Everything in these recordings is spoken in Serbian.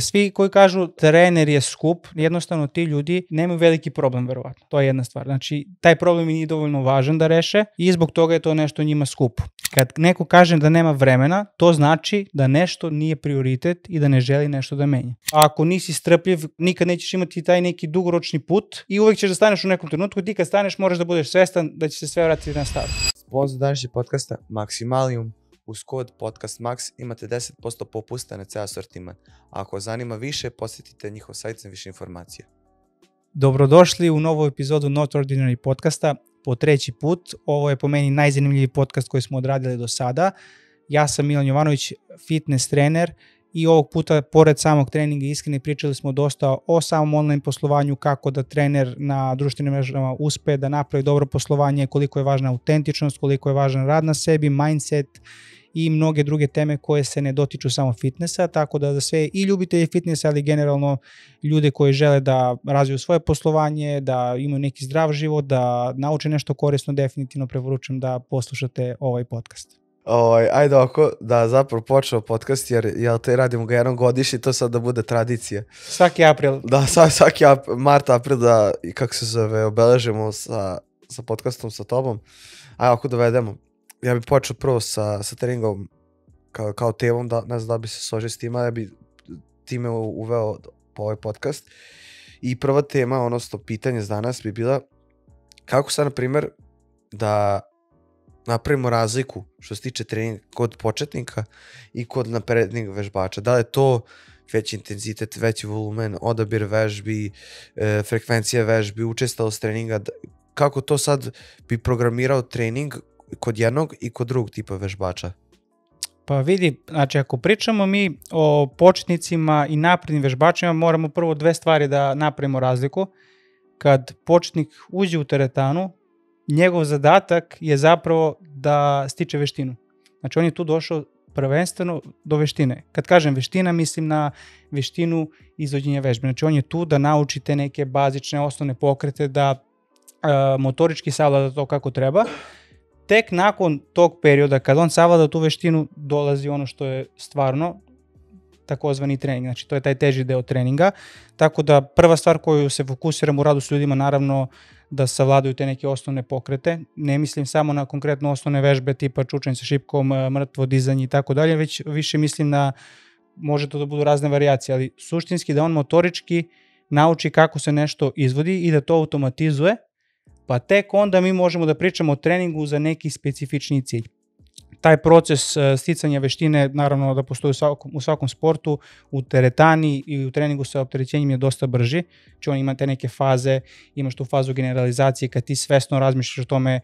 Svi koji kažu trener je skup, jednostavno ti ljudi nemaju veliki problem verovatno. To je jedna stvar. Znači, taj problem nije dovoljno važan da reše i zbog toga je to nešto njima skupo. Kad neko kaže da nema vremena, to znači da nešto nije prioritet i da ne želi nešto da menja. A ako nisi strpljiv, nikad nećeš imati taj neki dugoročni put i uvek ćeš da staneš u nekom trenutku. Ti kad staneš moraš da budeš svestan da će se sve vratiti na staro. Sponzor današnjeg podcasta Maximalium. Uz kod Podcast Max imate 10% popusta na ceo asortiman. A ako zanima više, posjetite njihov sajt za više informacija. Dobrodošli u novu epizodu Not Ordinary podcasta. Po treći put, ovo je po meni najzanimljiviji podcast koji smo odradili do sada. Ja sam Milan Jovanović, fitness trener i ovog puta, pored samog treninga iskrene, pričali smo dosta o samom online poslovanju, kako da trener na društvenim mrežama uspe da napravi dobro poslovanje, koliko je važna autentičnost, koliko je važan rad na sebi, mindset i mnoge druge teme koje se ne dotiču samo fitnessa, tako da za sve i ljubitelji fitnessa, ali generalno ljude koji žele da razviju svoje poslovanje, da imaju neki zdrav život, da nauče nešto korisno, definitivno preporučujem da poslušate ovaj podcast. Ajde ovako da zapravo počeo podcast jer te radimo ga jednom godišnje i to sad da bude tradicija. Svaki april. Da, svaki mart, april da, kako se zove, obeležimo sa podcastom sa tobom. Ajde ovako dovedemo. Ja bih počeo prvo sa treningom kao temom, da ne znam da bi se složio s tima, ja bi time uveo po ovaj podcast. I prva tema, odnosno pitanje za danas bi bila kako sad, na primjer, da napravimo razliku što se tiče treninga kod početnika i kod naprednih vežbača. Da li je to veći intenzitet, veći volumen, odabir vežbi, frekvencija vežbi, učestalost treninga, kako to sad bi programirao trening kod jednog i kod drugog tipa vežbača? Pa vidi, znači ako pričamo mi o početnicima i naprednim vežbačima, moramo prvo dve stvari da napravimo razliku. Kad početnik uđe u teretanu, njegov zadatak je zapravo da stiče veštinu. Znači on je tu došao prvenstveno do veštine. Kad kažem veština, mislim na veštinu izvođenja vežbe. Znači on je tu da nauči te neke bazične osnovne pokrete, da motorički savlada to kako treba. Tek nakon tog perioda, kad on savlada tu veštinu, dolazi ono što je stvarno takozvani trening. Znači to je taj teži deo treninga. Tako da prva stvar koju se fokusiramo u radu s ljudima, naravno da savladaju te neke osnovne pokrete. Ne mislim samo na konkretno osnovne vežbe tipa čučanj sa šipkom, mrtvo dizanje i tako dalje, već više mislim na, može to da budu razne varijacije, ali suštinski da on motorički nauči kako se nešto izvodi i da to automatizuje, pa tek onda mi možemo da pričamo o treningu za neki specifični cilj. Taj proces sticanja veštine naravno da postoji u svakom sportu, u teretani i u treningu sa opterećenjem je dosta brži. Znači on ima te neke faze, imaš tu fazu generalizacije kad ti svesno razmišljaš o tome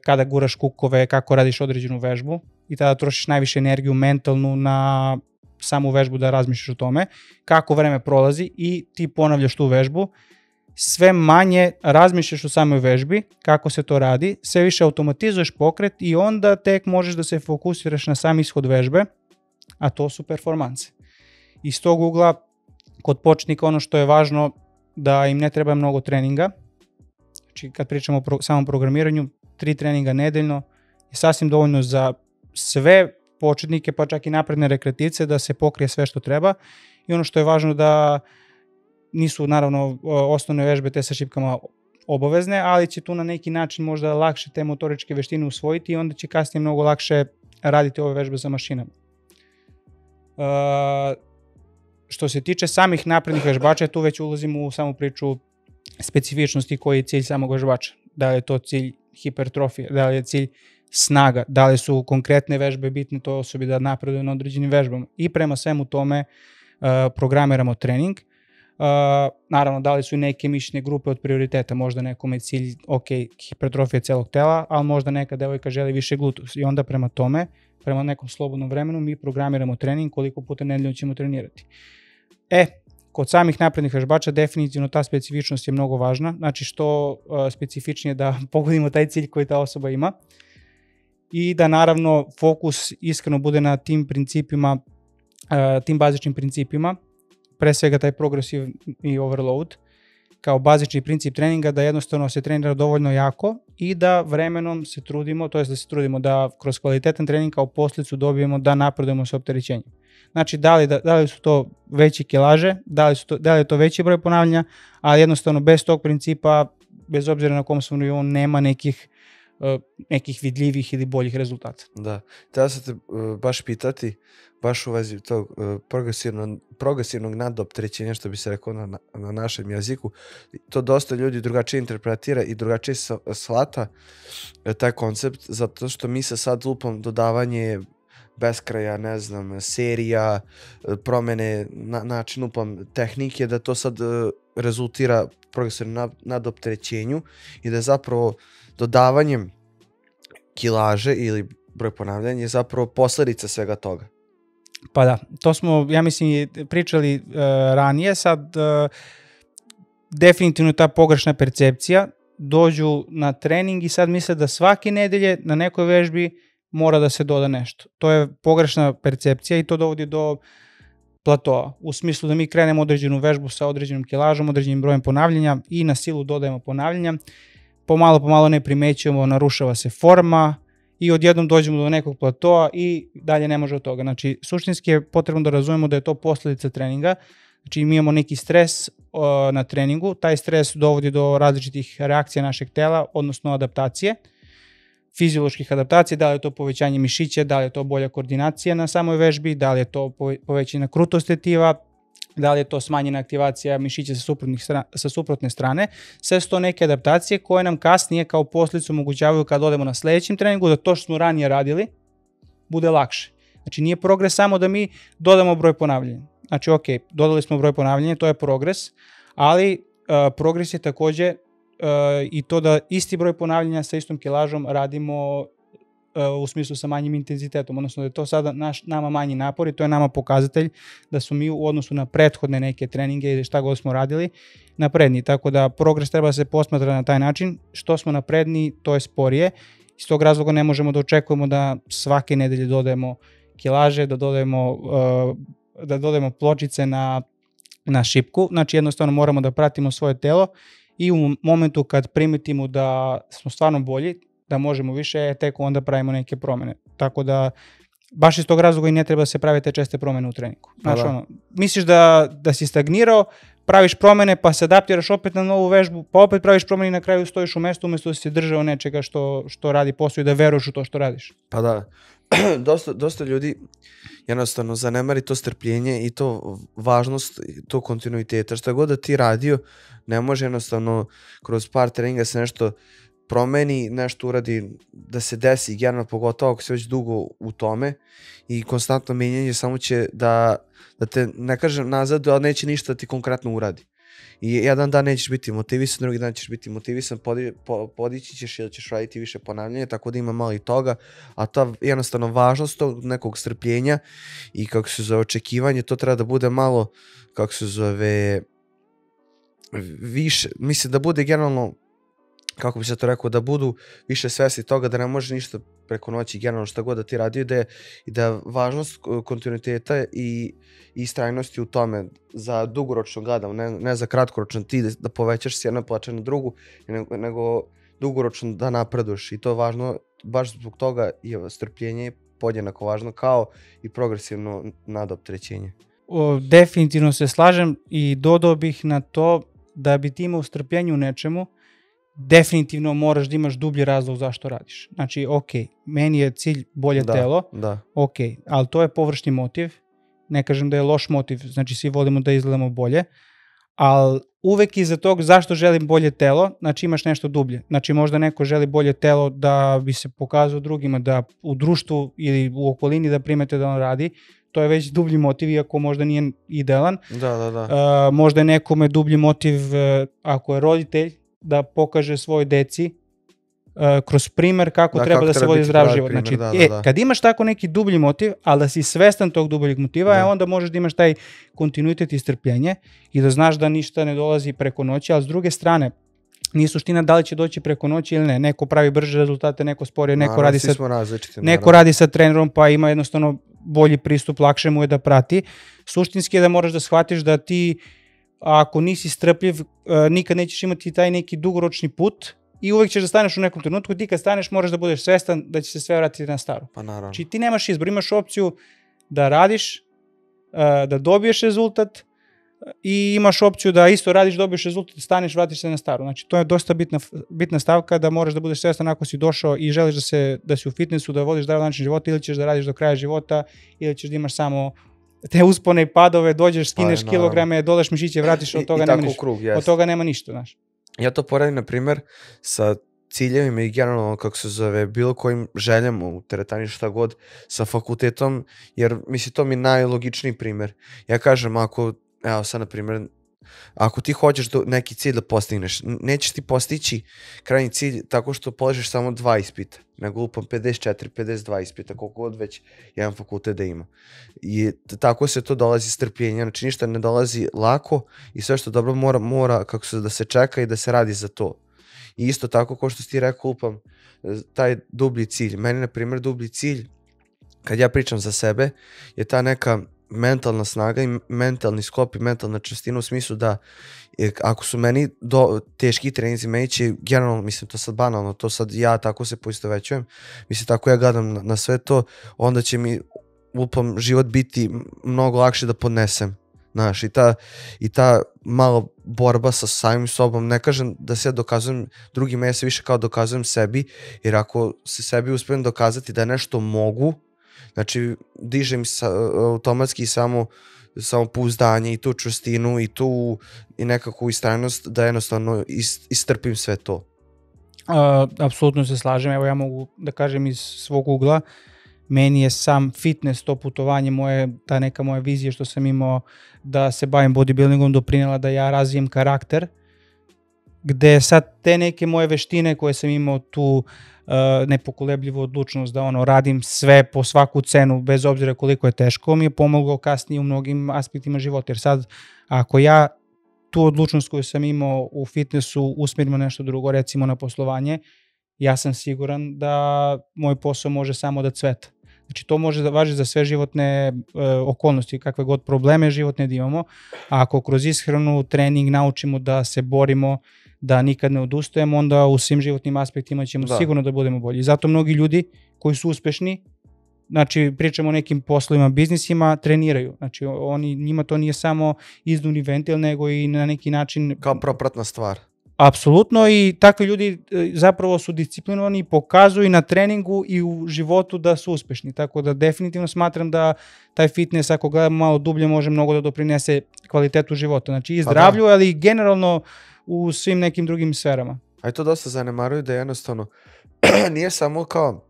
kada guraš kukove, kako radiš određenu vežbu i tada trošiš najviše energiju mentalnu na samu vežbu da razmišljaš o tome, kako vreme prolazi i ti ponavljaš tu vežbu. Sve manje razmišljaš o samoj vežbi, kako se to radi, sve više automatizuješ pokret i onda tek možeš da se fokusiraš na sam ishod vežbe, a to su performanse. Iz tog ugla, kod početnika ono što je važno da im ne treba mnogo treninga, znači kad pričamo o samom programiranju, 3 treninga nedeljno je sasvim dovoljno za sve početnike, pa čak i napredne rekreativce da se pokrije sve što treba i ono što je važno da nisu naravno osnovne vežbe te sa šipkama obavezne, ali će tu na neki način možda lakše te motoričke veštine usvojiti i onda će kasnije mnogo lakše raditi ove vežbe za mašinama. Što se tiče samih naprednih vežbača, tu već ulazimo u samu priču specifičnosti koji je cilj samog vežbača. Da li je to cilj hipertrofije, da li je cilj snaga, da li su konkretne vežbe bitne toj osobi da napreduje na određenim vežbama i prema svemu tome programiramo trening. Naravno, da li su i neke mišićne grupe od prioriteta, možda nekome je cilj, hipertrofija celog tela, ali možda neka devojka želi više gluteus i onda prema tome, prema nekom slobodnom vremenu mi programiramo trening koliko puta nedeljno ćemo trenirati. Kod samih naprednih vežbača definitivno ta specifičnost je mnogo važna, znači što specifičnije da pogodimo taj cilj koji ta osoba ima i da naravno fokus iskreno bude na tim principima, tim bazičnim principima, pre svega taj progressive i overload kao bazični princip treninga, da jednostavno se trenira dovoljno jako i da vremenom se trudimo, to jest da se trudimo da kroz kvalitetan trening kao posljedicu dobijemo da napredujemo sa opterećenjem. Znači, da li su to veće kilaže, da li je to veći broj ponavljanja, ali jednostavno bez tog principa, bez obzira na kom smo nivou, nema nekih vidljivih ili boljih rezultata. Da, treba se te baš pitati, baš u vezi tog progresivnog nadopterećenja, što bi se rekao na našem jeziku. To dosta ljudi drugačije interpretira i drugačije shvata taj koncept, zato što mi se sad lupom dodavanje beskraja, ne znam, serija, promene način lupom tehnike, da to sad rezultira progresivnom nadopterećenju i da je zapravo dodavanjem kilaže ili broj ponavljanja je zapravo posljedica svega toga. Pa da, to smo, ja mislim, pričali ranije, sad definitivno ta pogrešna percepcija, dođu na trening i sad misle da svake nedelje na nekoj vežbi mora da se doda nešto. To je pogrešna percepcija i to dovodi do platoa, u smislu da mi krenemo određenu vežbu sa određenom kilažom, određenim brojem ponavljanja i na silu dodajemo ponavljanja, pomalo ne primećujemo, narušava se forma i odjednom dođemo do nekog platoa i dalje ne može od toga. Znači, suštinski je potrebno da razumemo da je to posljedica treninga. Znači, mi imamo neki stres na treningu, taj stres dovodi do različitih reakcija našeg tela, odnosno adaptacije, fizioloških adaptacija, da li je to povećanje mišića, da li je to bolja koordinacija na samoj vežbi, da li je to povećanje krutosti tkiva, da li je to smanjena aktivacija mišića sa suprotne strane. Sve su to neke adaptacije koje nam kasnije kao posljedicu omogućavaju kad odemo na sljedećem treningu da to što smo ranije radili bude lakše. Znači, nije progres samo da mi dodamo broj ponavljanja. Znači, ok, dodali smo broj ponavljanja, to je progres, ali progres je također i to da isti broj ponavljanja sa istom kilažom radimo u smislu sa manjim intenzitetom, odnosno da je to sada nama manji napor i to je nama pokazatelj da smo mi u odnosu na prethodne neke treninge ili šta god smo radili napredni. Tako da progres treba da se posmatra na taj način, što smo napredni to je sporije. Iz tog razloga ne možemo da očekujemo da svake nedelje dodajemo kilaže, da dodajemo pločice na šipku. Znači jednostavno moramo da pratimo svoje telo i u momentu kad primetimo da smo stvarno bolji, da možemo više, tek onda pravimo neke promene. Tako da baš iz tog razloga i ne treba da se pravi te česte promene u treningu. Znači, misliš da si stagnirao, praviš promene pa se adaptiraš opet na novu vežbu, pa opet praviš promene i na kraju stojiš u mestu umjesto da si držao nečega što radi posao i da veruješ u to što radiš. Pa da, dosta ljudi jednostavno zanemari to strpljenje i to važnost, to kontinuiteta. Šta god da ti radio, ne može jednostavno kroz par treninga se nešto promeni, nešto uradi da se desi, generalno pogotovo ako si već dugo u tome i konstantno menjanje samo će da te, ne kažem nazad, ali neće ništa da ti konkretno uradi. I jedan dan nećeš biti motivisan, drugi dan ćeš biti motivisan, podići ćeš ili ćeš raditi više ponavljanja, tako da ima malo i toga, a ta jednostavno važnost tog nekog strpljenja i kako se zove očekivanje, to treba da bude malo, kako se zove, više, mislim da bude generalno, kako bi se to rekao, da budu više svesni toga da ne može ništa preko noći, generalno šta god da ti radio, i da je važnost kontinuiteta i istrajnosti u tome za dugoročno gledam, ne za kratkoročno ti da povećaš s jedne plaće na drugu, nego dugoročno da napreduješ i to je važno, baš zbog toga je strpljenje podjednako važno kao i progresivno nadopterećenje. Definitivno se slažem i dodao bih na to da bi ti imao strpljenje u nečemu, definitivno moraš da imaš dublji razlog zašto radiš. Znači, ok, meni je cilj bolje telo, ok, ali to je površni motiv, ne kažem da je loš motiv, znači svi volimo da izgledamo bolje, ali uvek iza tog zašto želim bolje telo, znači imaš nešto dublje. Znači možda neko želi bolje telo da bi se pokazao drugima, da u društvu ili u okolini da primete da on radi, to je već dublji motiv, iako možda nije idealan. Možda je nekome dublji motiv ako je roditelj, da pokaže svoj deci kroz primer kako treba da se vodi zdrav život. Znači, kad imaš tako neki dublji motiv, ali da si svestan tog dubljeg motiva, onda možeš da imaš taj kontinuitet i strpljenje i da znaš da ništa ne dolazi preko noći, ali s druge strane, nije suština da li će doći preko noći ili ne. Neko pravi brže rezultate, neko sporije, neko radi sa trenerom pa ima jednostavno bolji pristup, lakše mu je da prati. Suštinski je da moraš da shvatiš da ti ako nisi strpljiv, nikad nećeš imati taj neki dugoročni put i uvek ćeš da staneš u nekom trenutku. Ti kad staneš moraš da budeš svestan da će se sve vratiti na staro. Pa naravno. Znači ti nemaš izbor, imaš opciju da radiš da dobiješ rezultat i imaš opciju da isto radiš, dobiješ rezultat, staneš, vratiš se na staro. Znači to je dosta bitna stavka, da moraš da budeš svestan ako si došao i želiš da si u fitnessu, da vodiš zdrav način života, ili ćeš da radiš do kraja života, ili ćeš da imaš samo te uspone i padove, dođeš, skineš kilograme, doleš mišiće, vratiš, od toga nema ništa, znaš. Ja to poredim, na primjer, sa ciljevima i generalno, kako se zove, bilo kojim željama u teretani, šta god, sa fakultetom, jer misli, to mi je najlogičniji primjer. Ja kažem, evo sad, na primjer, ako ti hoćeš neki cilj da postigneš, nećeš ti postići krajnji cilj tako što položiš samo 2 ispita, nego lupam 54, 52 ispita, koliko god već jedan fakultet da ima. I tako se to dolazi strpljenja, znači ništa ne dolazi lako i sve što dobro mora kako se da se čeka i da se radi za to. I isto tako, kao što si ti rekao, lupam, taj dublji cilj. Meni, na primjer, dublji cilj, kad ja pričam za sebe, je ta neka mentalna snaga i mentalni sklop i mentalna čvrstina, u smislu da ako su meni teški treninzi, meni će generalno, mislim, to sad banalno, to sad ja tako se poistovećujem, mislim, tako ja gledam na sve to, onda će mi, lupam, život biti mnogo lakše da podnesem. Znaš, i ta malo borba sa samim sobom, ne kažem da se ja dokazujem drugima, ja se više kao dokazujem sebi, jer ako se sebi uspijem dokazati da nešto mogu, znači dižem automatski samo pouzdanje i tu čvrstinu i tu i nekakvu istrajnost da jednostavno istrpim sve to. Apsolutno se slažem, evo ja mogu da kažem iz svog ugla, meni je sam fitness, to putovanje moje, ta neka moja vizija što sam imao da se bavim bodybuildingom doprinela da ja razvijem karakter, gde sad te neke moje veštine koje sam imao tu nepokolebljivu odlučnost da radim sve po svaku cenu bez obzira koliko je teško, mi je pomoglo kasnije u mnogim aspektima života, jer sad ako ja tu odlučnost koju sam imao u fitnessu usmjerim na nešto drugo, recimo na poslovanje, ja sam siguran da moj posao može samo da cveta. Znači to može da važi za sve životne okolnosti, kakve god probleme životne da imamo, a ako kroz ishranu, trening naučimo da se borimo, da nikad ne odustajemo, onda u svim životnim aspektima ćemo sigurno da budemo bolji. I zato mnogi ljudi koji su uspešni, znači pričamo o nekim poslovima, biznisima, treniraju. Znači njima to nije samo izduvni ventil, nego i na neki način... Kao propratna stvar. Apsolutno, i takvi ljudi zapravo su disciplinovani i pokazuju na treningu i u životu da su uspešni. Tako da definitivno smatram da taj fitness, ako gledamo malo dublje, može mnogo da doprinese kvalitetu života. Znači i zdravlju, ali i generalno u svim nekim drugim sferama. A to dosta zanemaruju da jednostavno nije samo kao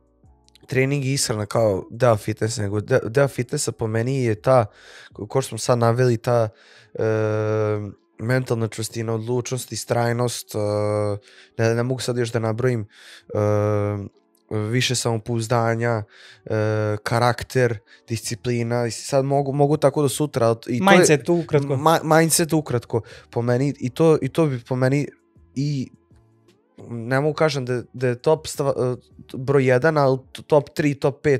trening i ishrana kao deo fitnessa, nego deo fitnessa po meni je ta, ko što smo sad naveli, ta mentalna čvrstina, odlučnost, istrajnost, ne mogu sad još da nabrojim, više samopouzdanja, karakter, disciplina, sad mogu tako do sutra. Mindset ukratko. Mindset ukratko, po meni, i to bi po meni, i ne mogu kažem da je top broj 1, ali top 3, top 5,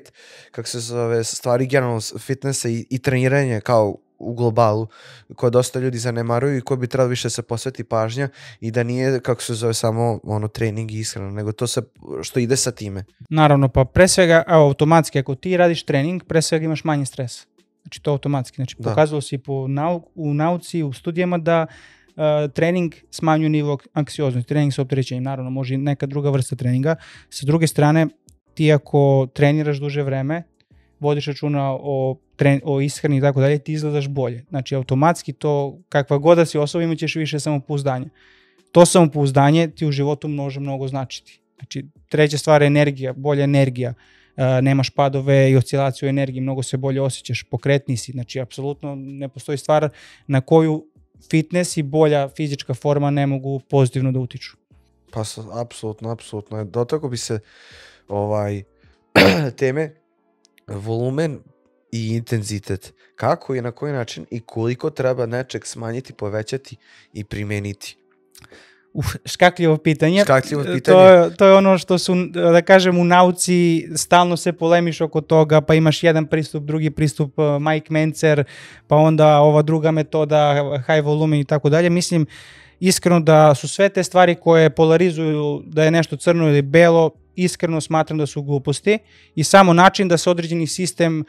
kako se zove, stvari generalno fitnessa i treniranje kao u globalu, koje dosta ljudi zanemaruju i koje bi trebalo više se posveti pažnja i da nije, kako se zove, samo trening i ishrana, nego to što ide sa time. Naravno, pa pre svega, automatski, ako ti radiš trening, pre svega imaš manje stresa. Znači to automatski. Znači pokazalo se u nauci, u studijama da trening smanjuje nivo anksioznosti, trening sa opterećenjem, naravno može i neka druga vrsta treninga. Sa druge strane, ti ako treniraš duže vreme, vodiš računa o ishrani i tako dalje, ti izgledaš bolje. Znači automatski to, kakva god da si osoba, imat ćeš više samopouzdanja. To samopouzdanje ti u životu može mnogo značiti. Znači treća stvar je energija, bolja energija. Nemaš padove i oscilaciju energije, mnogo se bolje osjećaš, pokretniji si. Znači apsolutno ne postoji stvar na koju fitness i bolja fizička forma ne mogu pozitivno da utiču. Pa apsolutno. Dotakao bi se teme volumen i intenzitet. Kako i na koji način i koliko treba nečeg smanjiti, povećati i primeniti? Škakljivo pitanje. To je ono što su, da kažem, u nauci stalno se polemiš oko toga, pa imaš jedan pristup, drugi pristup, Mike Mencer, pa onda ova druga metoda, high volumen i tako dalje. Mislim, iskreno da su sve te stvari koje polarizuju da je nešto crno ili belo, iskreno smatram da su gluposti i samo način da se određeni sistem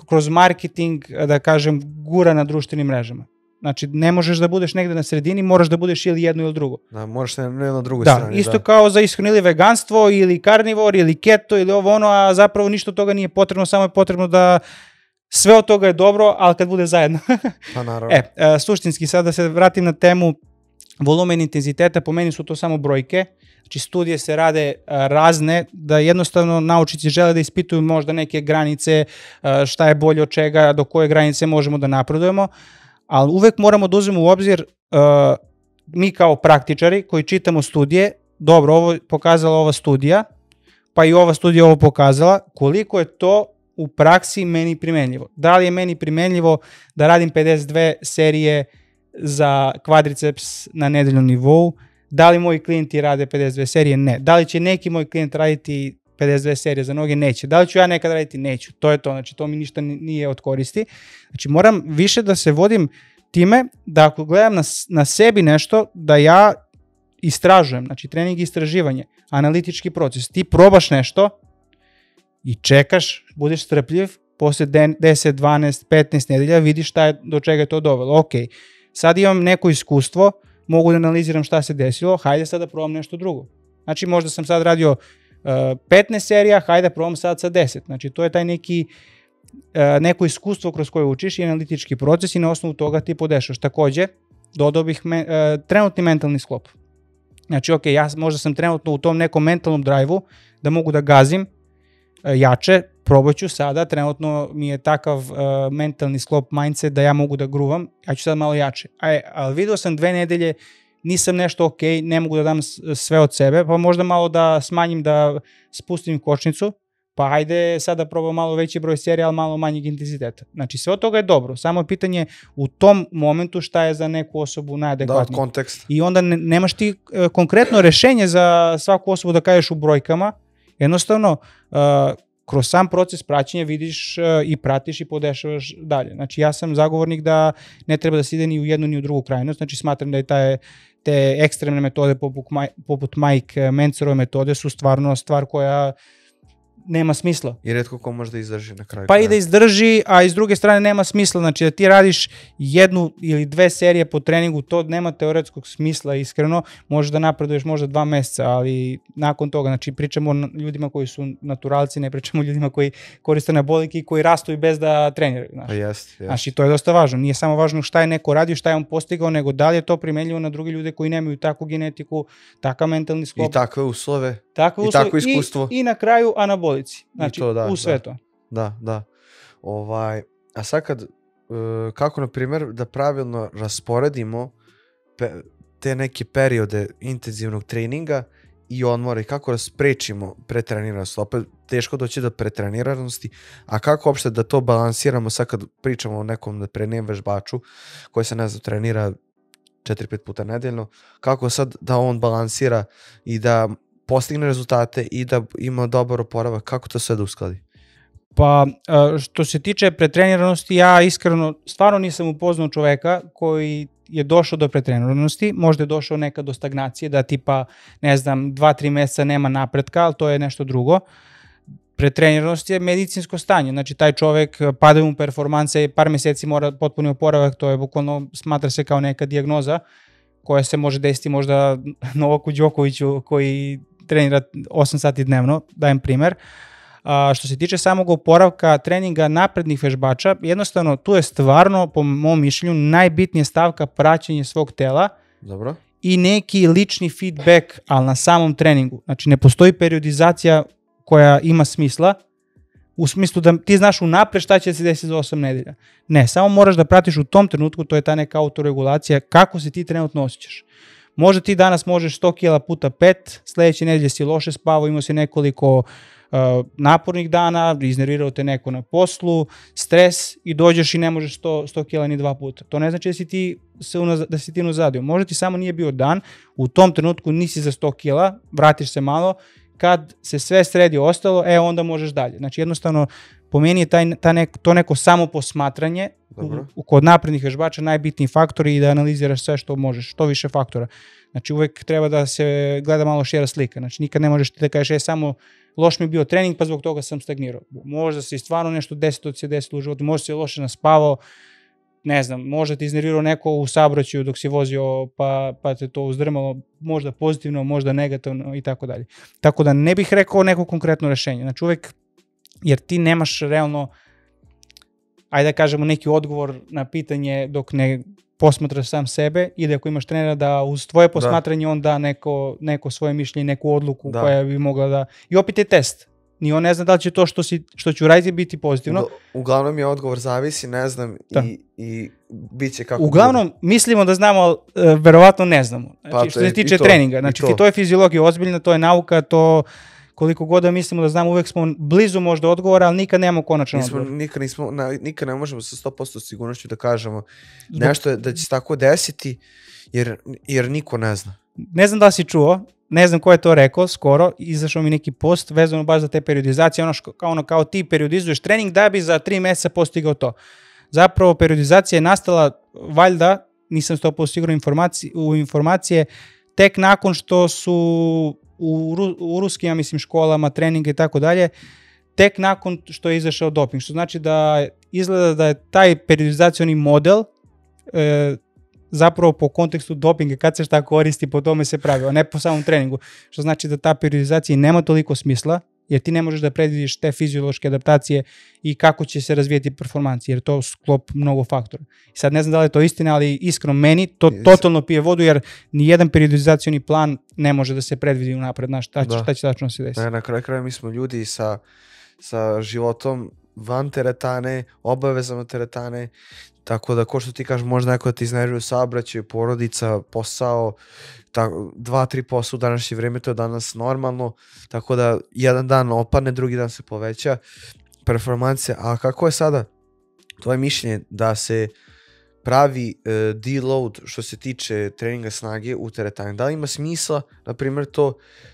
kroz marketing, da kažem, gura na društvenim mrežama. Znači, ne možeš da budeš negde na sredini, moraš da budeš ili jedno ili drugo. Da, moraš na drugoj da, strani. Isto kao za ishranu ili veganstvo, ili karnivor, ili keto, ili ovo ono, a zapravo ništa od toga nije potrebno, samo je potrebno da sve od toga je dobro, ali kad bude zajedno. Pa naravno. Suštinski, sad da se vratim na temu volumen intenziteta, po meni su to samo brojke. Znači, studije se rade razne, da jednostavno naučnici žele da ispituju možda neke granice, šta je bolje od čega, do koje granice možemo da napredujemo, ali uvek moramo da uzmemo u obzir, mi kao praktičari koji čitamo studije, dobro, ovo je pokazala ova studija, pa i ova studija ovo pokazala, koliko je to u praksi meni primenljivo. Da li je meni primenljivo da radim 52 serije za kvadriceps na nedeljnom nivou, da li moji klijenti rade 52 serije? Ne. Da li će neki moj klijent raditi 52 serije za noge? Neće. Da li ću ja nekad raditi? Neću. To je to. Znači, to mi ništa nije od koristi. Znači, moram više da se vodim time da ako gledam na sebi nešto, da ja istražujem. Znači, trening i istraživanje, analitički proces. Ti probaš nešto i čekaš, budeš strpljiv, posle 10, 12, 15 nedelja vidiš do čega je to dovelo. Ok, sad imam neko iskustvo, mogu da analiziram šta se desilo, hajde sad da probam nešto drugo. Znači, možda sam sad radio 15 serija, hajde da probam sad sa 10. Znači, to je taj neko iskustvo kroz koje učiš i analitički proces i na osnovu toga ti podešaš. Takođe, dodao bih trenutni mentalni sklop. Znači, ok, ja možda sam trenutno u tom nekom mentalnom drive-u da mogu da gazim jače, probat ću sada, trenutno mi je takav mentalni sklop, mindset da ja mogu da gruvam, ja ću sad malo jače. Ali video sam 2 nedelje, nisam nešto ok, ne mogu da dam sve od sebe, pa možda malo da smanjim, da spustim kočnicu, pa hajde sad da probam malo veći broj serija, ali malo manjeg intenziteta. Znači, sve od toga je dobro, samo je pitanje u tom momentu šta je za neku osobu najadekvatnije. Da, kontekst. I onda nemaš ti konkretno rešenje za svaku osobu da kažeš u brojkama, jednostavno, kroz sam proces praćenja vidiš i pratiš i podešavaš dalje. Znači, ja sam zagovornik da ne treba da se ide ni u jednu ni u drugu krajnost, znači smatram da je te ekstremne metode poput Mike Mencerove metode su stvarno stvar koja nema smisla. I retko ko može da izdrži na kraju. Pa i da izdrži, a iz druge strane nema smisla. Znači da ti radiš 1 ili 2 serije po treningu, to nema teoretskog smisla, iskreno. Možeš da napreduješ možda 2 meseca, ali nakon toga, znači pričamo o ljudima koji su naturalci, ne pričamo o ljudima koji koriste anabolike i koji rastu i bez da treniraju. Pa jest. Znači, to je dosta važno. Nije samo važno šta je neko radio, šta je on postigao, nego da li je to primenljivo na druge ljude koji nemaju takvu genetiku, takav mentalni sklop. I takve uslove. I takvo iskustvo. I na kraju anabolici. Znači, to, u sve to. Da. A sad kako, na primjer, da pravilno rasporedimo te neke periode intenzivnog treninga i odmora i kako da sprečimo pretreniranost. Opet, teško doći do pretreniranosti, a kako uopšte da to balansiramo sad kad pričamo o nekom naprednijem vežbaču koji se, ne znam, trenira 4-5 puta nedeljno, kako sad da on balansira i da postigne rezultate i da ima dobar oporavak, kako to sve da uskladi? Pa, što se tiče pretreniranosti, ja iskreno stvarno nisam upoznao čoveka koji je došao do pretreniranosti, možda je došao nekad do stagnacije, da tipa, ne znam, 2-3 meseca nema napretka, ali to je nešto drugo. Pretreniranost je medicinsko stanje, znači taj čovek pada mu performanse, par meseci mora potpuni oporavak, to je bukvalno, smatra se kao neka dijagnoza koja se može desiti možda Novaku Đokoviću koji trenira 8 sati dnevno, dajem primer. Što se tiče samog oporavka treninga naprednih vežbača, jednostavno tu je stvarno, po mom mišljenju, najbitnija stavka praćenje svog tela. Dobro. I neki lični feedback, ali na samom treningu. Znači, ne postoji periodizacija koja ima smisla, u smislu da ti znaš unapred šta će se desiti za 8 nedelja. Ne, samo moraš da pratiš u tom trenutku, to je ta neka autoregulacija, kako se ti trenutno osjećaš. Možda ti danas možeš 100 kila puta 5, sledeće nedelje si loše spavao, imao si nekoliko napornih dana, iznervirao te neko na poslu, stres i dođeš i ne možeš 100 kila ni 2 puta. To ne znači da si ti unazadio. Možda ti samo nije bio dan, u tom trenutku nisi za 100 kila, vratiš se malo, kad se sve sredi ostalo, onda možeš dalje. Znači jednostavno po meni je to neko samo posmatranje kod naprednih vežbača najbitniji faktor i da analiziraš sve što možeš, što više faktora. Znači uvek treba da se gleda malo šira slika, znači nikad ne možeš ti da kažeš samo loš mi je bio trening pa zbog toga sam stagnirao. Možda se stvarno nešto desilo u životu, možda si loše naspavao, ne znam, možda ti iznervirao neko u saobraćaju dok si vozio pa te to uzdrmalo, možda pozitivno, možda negativno i tako dalje. Tako da ne bih rekao neko konkretno rešenje. Znači uvek, jer ti nemaš realno, ajde da kažemo neki odgovor na pitanje dok ne posmatraš sam sebe i da ako imaš trenera da uz tvoje posmatranje on da neko svoje mišljenje, neku odluku koja bi mogla da... I opet je test. Ni on ne zna da li će to što ću raditi biti pozitivno. Uglavnom je odgovor zavisi, ne znam i bit će kako... Uglavnom mislimo da znamo, verovatno ne znamo. Znači, što se tiče treninga. Znači to je fiziologija ozbiljna, to je nauka, to... Koliko god da mislimo da znamo, uvek smo blizu možda odgovora, ali nikad nemamo konačan odgovor. Nikad ne možemo sa 100% sigurnošću da kažemo nešto da će se tako desiti, jer niko ne zna. Ne znam da li si čuo, ne znam ko je to rekao, skoro, izašao mi neki post vezano baš za te periodizacije, kao ti periodizuješ trening da bi za 3 meseca postigao to. Zapravo periodizacija je nastala, valjda, nisam 100% siguran u informacije, tek nakon što su u ruskim, ja mislim, školama, treninga i tako dalje, tek nakon što je izašao doping. Što znači da izgleda da je taj periodizacioni model zapravo po kontekstu dopinga, kad se šta koristi, po tome se pravi, a ne po samom treningu. Što znači da ta periodizacija nema toliko smisla, jer ti ne možeš da predvidiš te fiziološke adaptacije i kako će se razvijeti performanci, jer to sklop mnogo faktora. I sad ne znam da li je to istina, ali iskreno meni to totalno pije vodu, jer nijedan periodizacioni plan ne može da se predvidi unapred, znaš, šta će tačno se desiti. Na kraju kraja mi smo ljudi sa životom van teretane, obavezama teretane, tako da ko što ti kažeš, možda neko da ti iznervira saobraćaj, porodica, posao, 2-3 posla u današnje vreme, to je danas normalno, tako da jedan dan opadne, drugi dan se poveća performanse. A kako je sada tvoje mišljenje da se pravi deload što se tiče treninga snage u teretani? Da li ima smisla, na primjer, to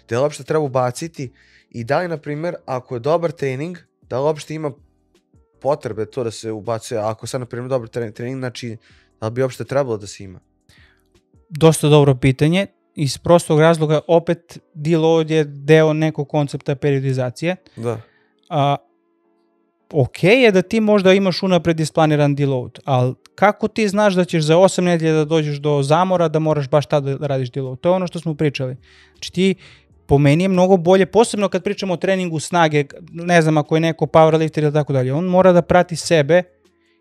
da je uopšte treba ubaciti i da li, na primjer, ako je dobar trening, da li uopšte ima potrebe to da se ubacuje, ako sad, na primjer, dobar trening, znači da li bi uopšte trebalo da se ima? Dosta dobro pitanje. Iz prostog razloga, opet deload je deo nekog koncepta periodizacije. Da. Ok je da ti možda imaš unapred isplaniran deload, ali kako ti znaš da ćeš za 8 nedelja da dođeš do zamora da moraš baš tada da radiš deload? To je ono što smo pričali. Znači ti, po meni je mnogo bolje, posebno kad pričamo o treningu snage, ne znam ako je neko powerlifter ili tako dalje, on mora da prati sebe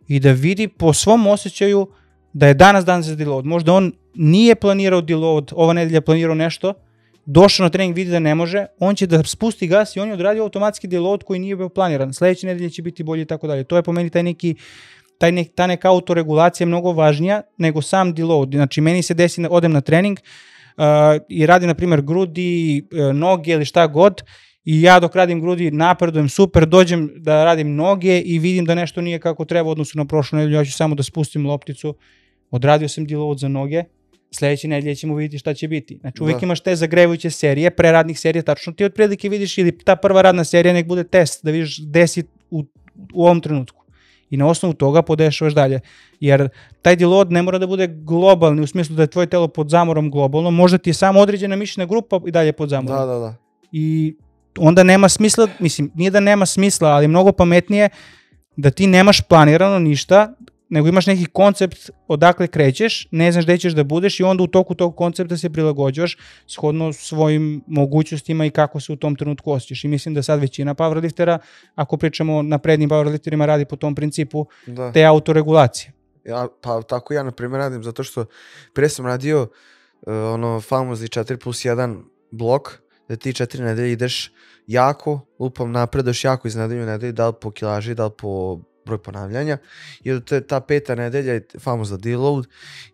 i da vidi po svom osjećaju da je danas dan za deload. Možda on nije planirao deload, ova nedelja planirao nešto, došao na trening, vidi da ne može, on će da spusti gas i on je odradio automatski deload koji nije bio planiran. Sledeće nedelje će biti bolje i tako dalje. To je po meni ta neka autoregulacija mnogo važnija nego sam deload. Znači meni se desi, odem na trening i radim na primjer grudi, noge ili šta god i ja dok radim grudi napredujem super, dođem da radim noge i vidim da nešto nije kako treba u odnosu na prošlu nedelju, ja ću samo da spustim lopticu, odradio sam deload za noge, sledeće nedelje ćemo vidjeti šta će biti. Znači uvijek imaš te zagrevajuće serije, preradnih serija, tačno ti otprilike vidiš ili ta prva radna serija nek bude test, da vidiš gde si u ovom trenutku. I na osnovu toga podešavaš dalje. Jer taj deload ne mora da bude globalni, u smislu da je tvoje telo pod zamorom globalno, možda ti je samo određena mišićna grupa i dalje pod zamorom. Da. I onda nema smisla, mislim, nije da nema smisla, ali mnogo pametnije da ti nemaš planirano ništa, nego imaš neki koncept odakle krećeš, ne znaš gde ćeš da budeš i onda u toku tog koncepta se prilagođavaš shodno svojim mogućnostima i kako se u tom trenutku osjećaš. I mislim da sad većina powerliftera, ako pričamo na prednjim powerlifterima, radi po tom principu te autoregulacije. Pa tako ja na primjer radim, zato što prije sam radio famozni 4+1 blok, da ti 4 nedelje ideš jako, lupam napredaš jako iz nedelju u nedelju, da li po kilaži, da li po broj ponavljanja i ta 5. nedelja je famozna deload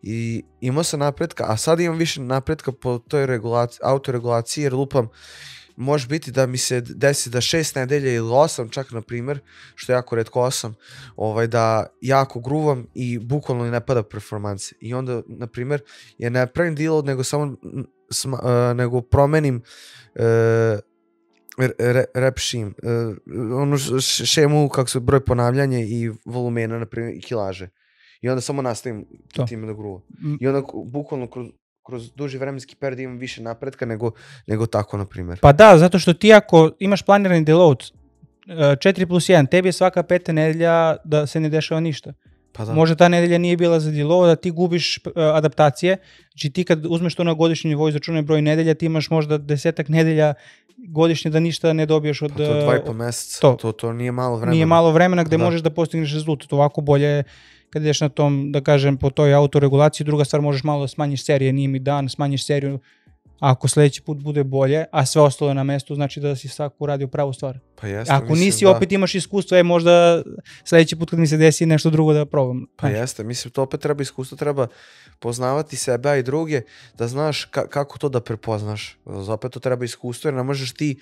i imao sam napretka, a sad imam više napretka po toj autoregulaciji jer lupam, može biti da mi se desi da 6 nedelja ili 8 čak na primjer, što je jako retko 8, da jako gruvam i bukvalno ne pada performanse i onda na primjer ja ne pravim deload nego samo nego promenim rep šim, onu šemu kako su broj ponavljanja i volumena, na primjer, i kilaže. I onda samo nastavim time da gruvam. I onda bukvalno kroz duži vremenski period imam više napretka nego tako, na primjer. Pa da, zato što ti ako imaš planirani deload 4+1, tebi je svaka 5. nedelja da se ne dešava ništa. Pa da. Možda ta nedelja nije bila za deload, da ti gubiš adaptacije. Znači ti kad uzmeš to na godišnji nivou i izračunaj broj nedelja, ti imaš možda 10 nedelja godišnje da ništa ne dobiješ od... Pa to 2,5 meseca, to nije malo vremena. Nije malo vremena gde možeš da postigneš rezultat. Ovako bolje kad ideš na tom, da kažem, po toj autoregulaciji. Druga stvar, možeš malo da smanjiš serije, nije mi dan, smanjiš seriju. Ako sledeći put bude bolje, a sve ostalo je na mestu, znači da si svako uradio pravu stvar. Pa jeste, ako nisi, opet imaš iskustvo, možda sledeći put kad mi se desi nešto drugo da probam. Pa jeste, mislim, to opet treba iskustvo, treba poznavati sebe, a i druge, da znaš kako to da prepoznaš. Opet to treba iskustvo, jer ne možeš ti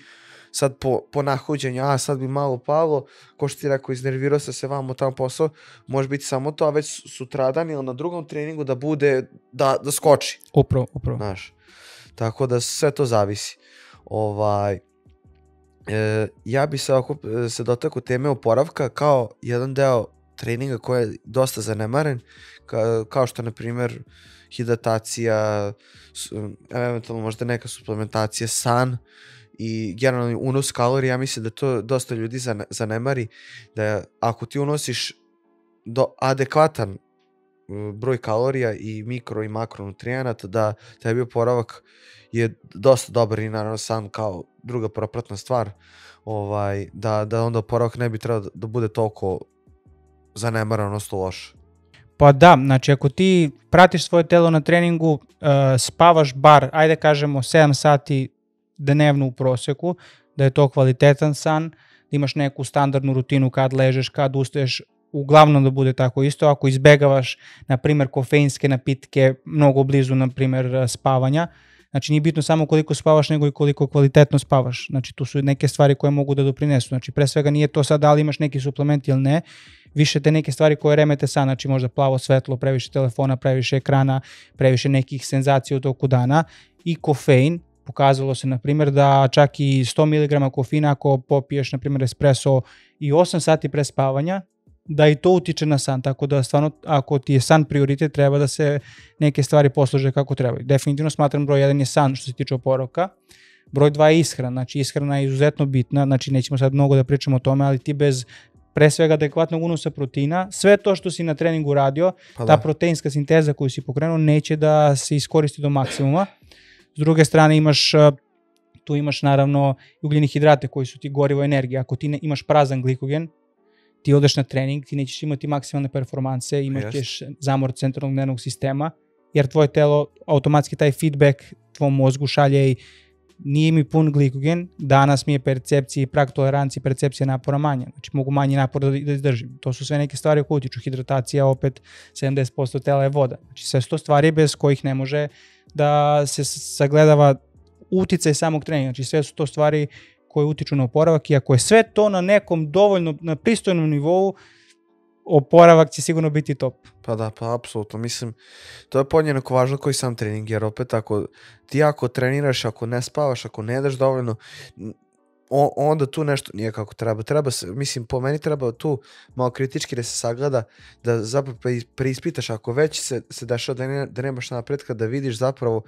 sad po nahođenju, sad bi malo palo, ko što ti rekao, iznervirao se vamo tamo posao, može biti samo to, a već sutradan ili na drugom treningu da bude, da skoči. Upravo. Znaš. Tako da sve to zavisi. Ja bi se dotakao teme oporavka kao jedan deo treninga koji je dosta zanemaren, kao što na primjer hidratacija, eventualno možda neka suplementacija, san i generalni unos kalorija. Ja mislim da to dosta ljudi zanemari, da ako ti unosiš adekvatan broj kalorija i mikro i makronutrijenata, da tebi oporavak je dosta dobar i naravno san kao druga propratna stvar, da onda oporavak ne bi trebao da bude toliko zanemaran, odnosno loš. Pa da, znači ako ti pratiš svoje telo na treningu, spavaš bar, ajde kažemo 7 sati dnevno u proseku, da je to kvalitetan san, da imaš neku standardnu rutinu kad ležeš, kad ustaješ, uglavnom da bude tako isto. Ako izbegavaš, na primjer, kofeinske napitke mnogo blizu, na primjer, spavanja, znači nije bitno samo koliko spavaš, nego i koliko kvalitetno spavaš. Znači tu su neke stvari koje mogu da doprinesu. Znači pre svega nije to sad da li imaš neki suplement ili ne, više te neke stvari koje remete san, znači možda plavo svetlo, previše telefona, previše ekrana, previše nekih senzacija u toku dana i kofein. Pokazalo se, na primjer, da čak i 100 mg kofeina ako popiješ, na primjer, espresso i 8 sati pre spavanja, da i to utiče na san, tako da stvarno ako ti je san prioritet, treba da se neke stvari poslože kako treba. Definitivno smatram broj 1 je san što se tiče oporavka, broj 2 je ishrana, znači ishrana je izuzetno bitna, znači nećemo sad mnogo da pričamo o tome, ali ti bez pre svega adekvatnog unosa proteina, sve to što si na treningu radio, ta proteinska sinteza koju si pokrenuo neće da se iskoristi do maksimuma. S druge strane tu imaš naravno ugljeni hidrate koji su ti gorivo energije, ako ti imaš prazan glikogen, ti odeš na trening, ti nećeš imati maksimalne performanse, imaš ćeš zamor centralnog nervnog sistema, jer tvoje telo automatski taj feedback tvom mozgu šalje i nije mi pun glikogen, danas mi je percepcija i prag tolerancije, percepcija napora manja, znači mogu manji napor da izdržim. To su sve neke stvari koje utiču. Hidratacija, opet 70% tela je voda. Znači sve su to stvari bez kojih ne može da se sagledava uticaj samog treninga. Znači sve su to stvari koje utiču na oporavak i ako je sve to na nekom dovoljno, na pristojnom nivou, oporavak će sigurno biti top. Pa da, pa apsolutno. Mislim, to je podjednako važno koji sam trening, jer opet ako treniraš, ako ne spavaš, ako ne jedeš dovoljno, onda tu nešto nije kako treba se, mislim, po meni treba tu malo kritički da se sagleda, da zapravo preispitaš, ako već se dešava da nemaš napretka, da vidiš zapravo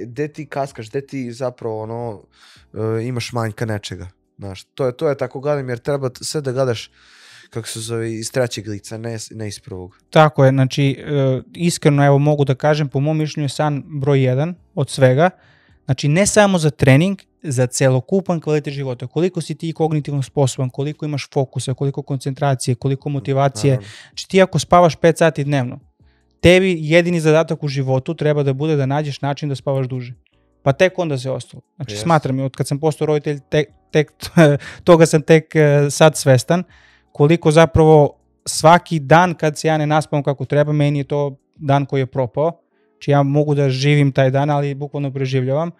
gde ti kaskaš, gde ti zapravo imaš manjka nečega. Znaš, to je tako gledam, jer treba sve da gledaš kako se zove iz trećeg lica, ne iz prvog. Tako je, znači iskreno evo mogu da kažem, po mom mišljenju je san broj 1 od svega, znači ne samo za trening, za celokupan kvalitet života, koliko si ti kognitivno sposoban, koliko imaš fokusa, koliko koncentracije, koliko motivacije, znači ti ako spavaš 5 sati dnevno, tebi jedini zadatak u životu treba da bude da nađeš način da spavaš duže. Pa tek onda se ostalo. Znači smatram, od kad sam postao roditelj, toga sam tek sad svestan, koliko zapravo svaki dan kad se ja ne naspavam kako treba, meni je to dan koji je propao. Znači ja mogu da živim taj dan, ali bukvalno preživljavam.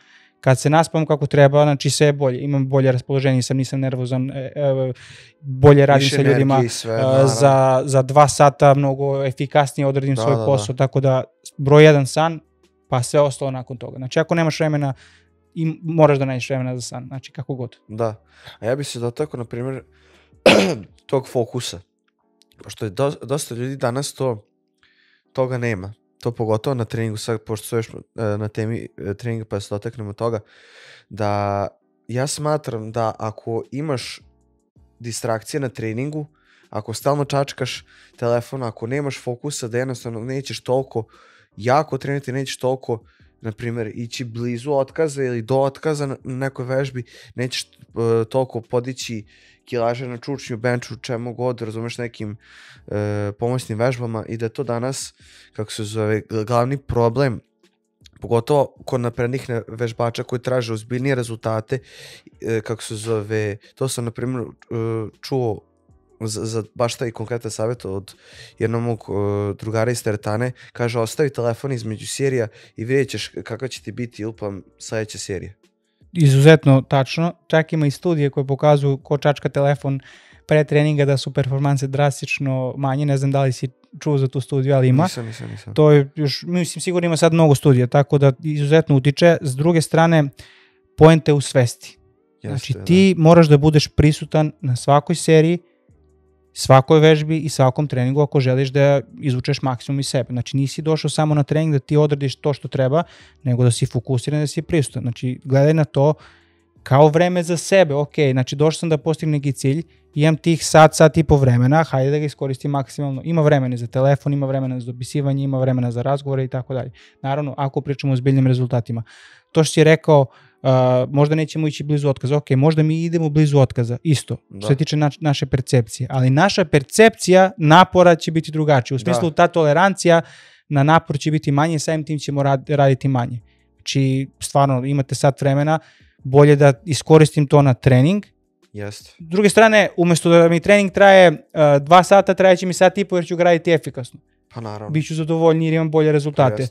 Kad se naspavam kako treba, znači sve je bolje. Imam bolje raspoloženje, nisam nervozan, bolje radim sa ljudima. Za 2 sata mnogo efikasnije odradim svoj posao. Tako da broj 1 san, pa sve ostalo nakon toga. Znači ako nemaš vremena i moraš da nađeš vremena za san, znači kako god. Da, a ja bi se dotakao, na primjer, tog fokusa. Pošto je dosta ljudi danas toga nema. To pogotovo na treningu, sad pošto su još na temi treninga pa se dotaknemo toga, da ja smatram da ako imaš distrakcije na treningu, ako stalno čačkaš telefon, ako nemaš fokusa, da jednostavno nećeš toliko jako trenirati, nećeš toliko, na primjer, ići blizu otkaza ili do otkaza na nekoj vežbi, nećeš toliko podići kilaže na čučnju, benču, čemu god, razumeš, nekim pomoćnim vežbama, i da je to danas, kako se zove, glavni problem, pogotovo kod naprednih vežbača koji traže ozbiljnije rezultate, kako se zove, to sam na primjer čuo za baš taj konkretan savjet od jednog mog drugara iz teretane, kaže ostavi telefon između serija i vidjet ćeš kakva će ti biti ilpam sledeća serija. Izuzetno tačno, čak ima i studije koje pokazuju ko čačka telefon pre treninga da su performanse drastično manje, ne znam da li si čuo za tu studiju, ali ima. Nisam. To je još, mislim, sigurno ima sad mnogo studija, tako da izuzetno utiče. S druge strane, poenta je u svesti. Znači ti moraš da budeš prisutan na svakoj seriji, svakoj vežbi i svakom treningu ako želiš da izvučeš maksimum iz sebe. Znači nisi došao samo na trening da ti odradiš to što treba, nego da si fokusiran, da si prisutan. Znači gledaj na to kao vreme za sebe. Ok, znači došao sam da postignem neki cilj, imam tih sat i po vremena, hajde da ga iskoristim maksimalno. Ima vremena za telefon, ima vremena za dopisivanje, ima vremena za razgovore i tako dalje. Naravno, ako pričamo o zbiljnim rezultatima. To što si rekao, možda nećemo ići blizu otkaza, ok, možda mi idemo blizu otkaza, isto, što se tiče naše percepcije, ali naša percepcija napora će biti drugačija, u smislu ta tolerancija na napor će biti manje, samim tim ćemo raditi manje. Znači, stvarno, imate sat vremena, bolje da iskoristim to na trening. Jest. S druge strane, umjesto da mi trening traje 2 sata, trajeće mi sat i po jer ću ga raditi efikasno. Pa naravno. Biću zadovoljniji jer imam bolje rezultate.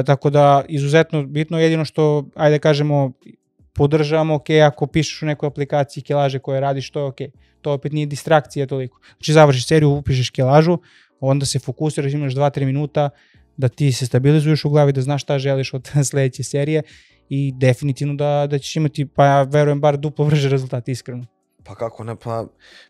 Tako da, izuzetno bitno, jedino što, ajde kažemo, podržavamo, ok, ako pišeš u nekoj aplikaciji kilaže koje radiš, to je ok. To opet nije distrakcija toliko. Znači, završiš seriju, upišeš kilažu, onda se fokusiraš, imaš 2-3 minuta da ti se stabilizuješ u glavi, da znaš šta želiš od sledeće serije i definitivno da ćeš imati, pa ja verujem, bar duplo brže rezultate, iskreno. Pa kako ne, pa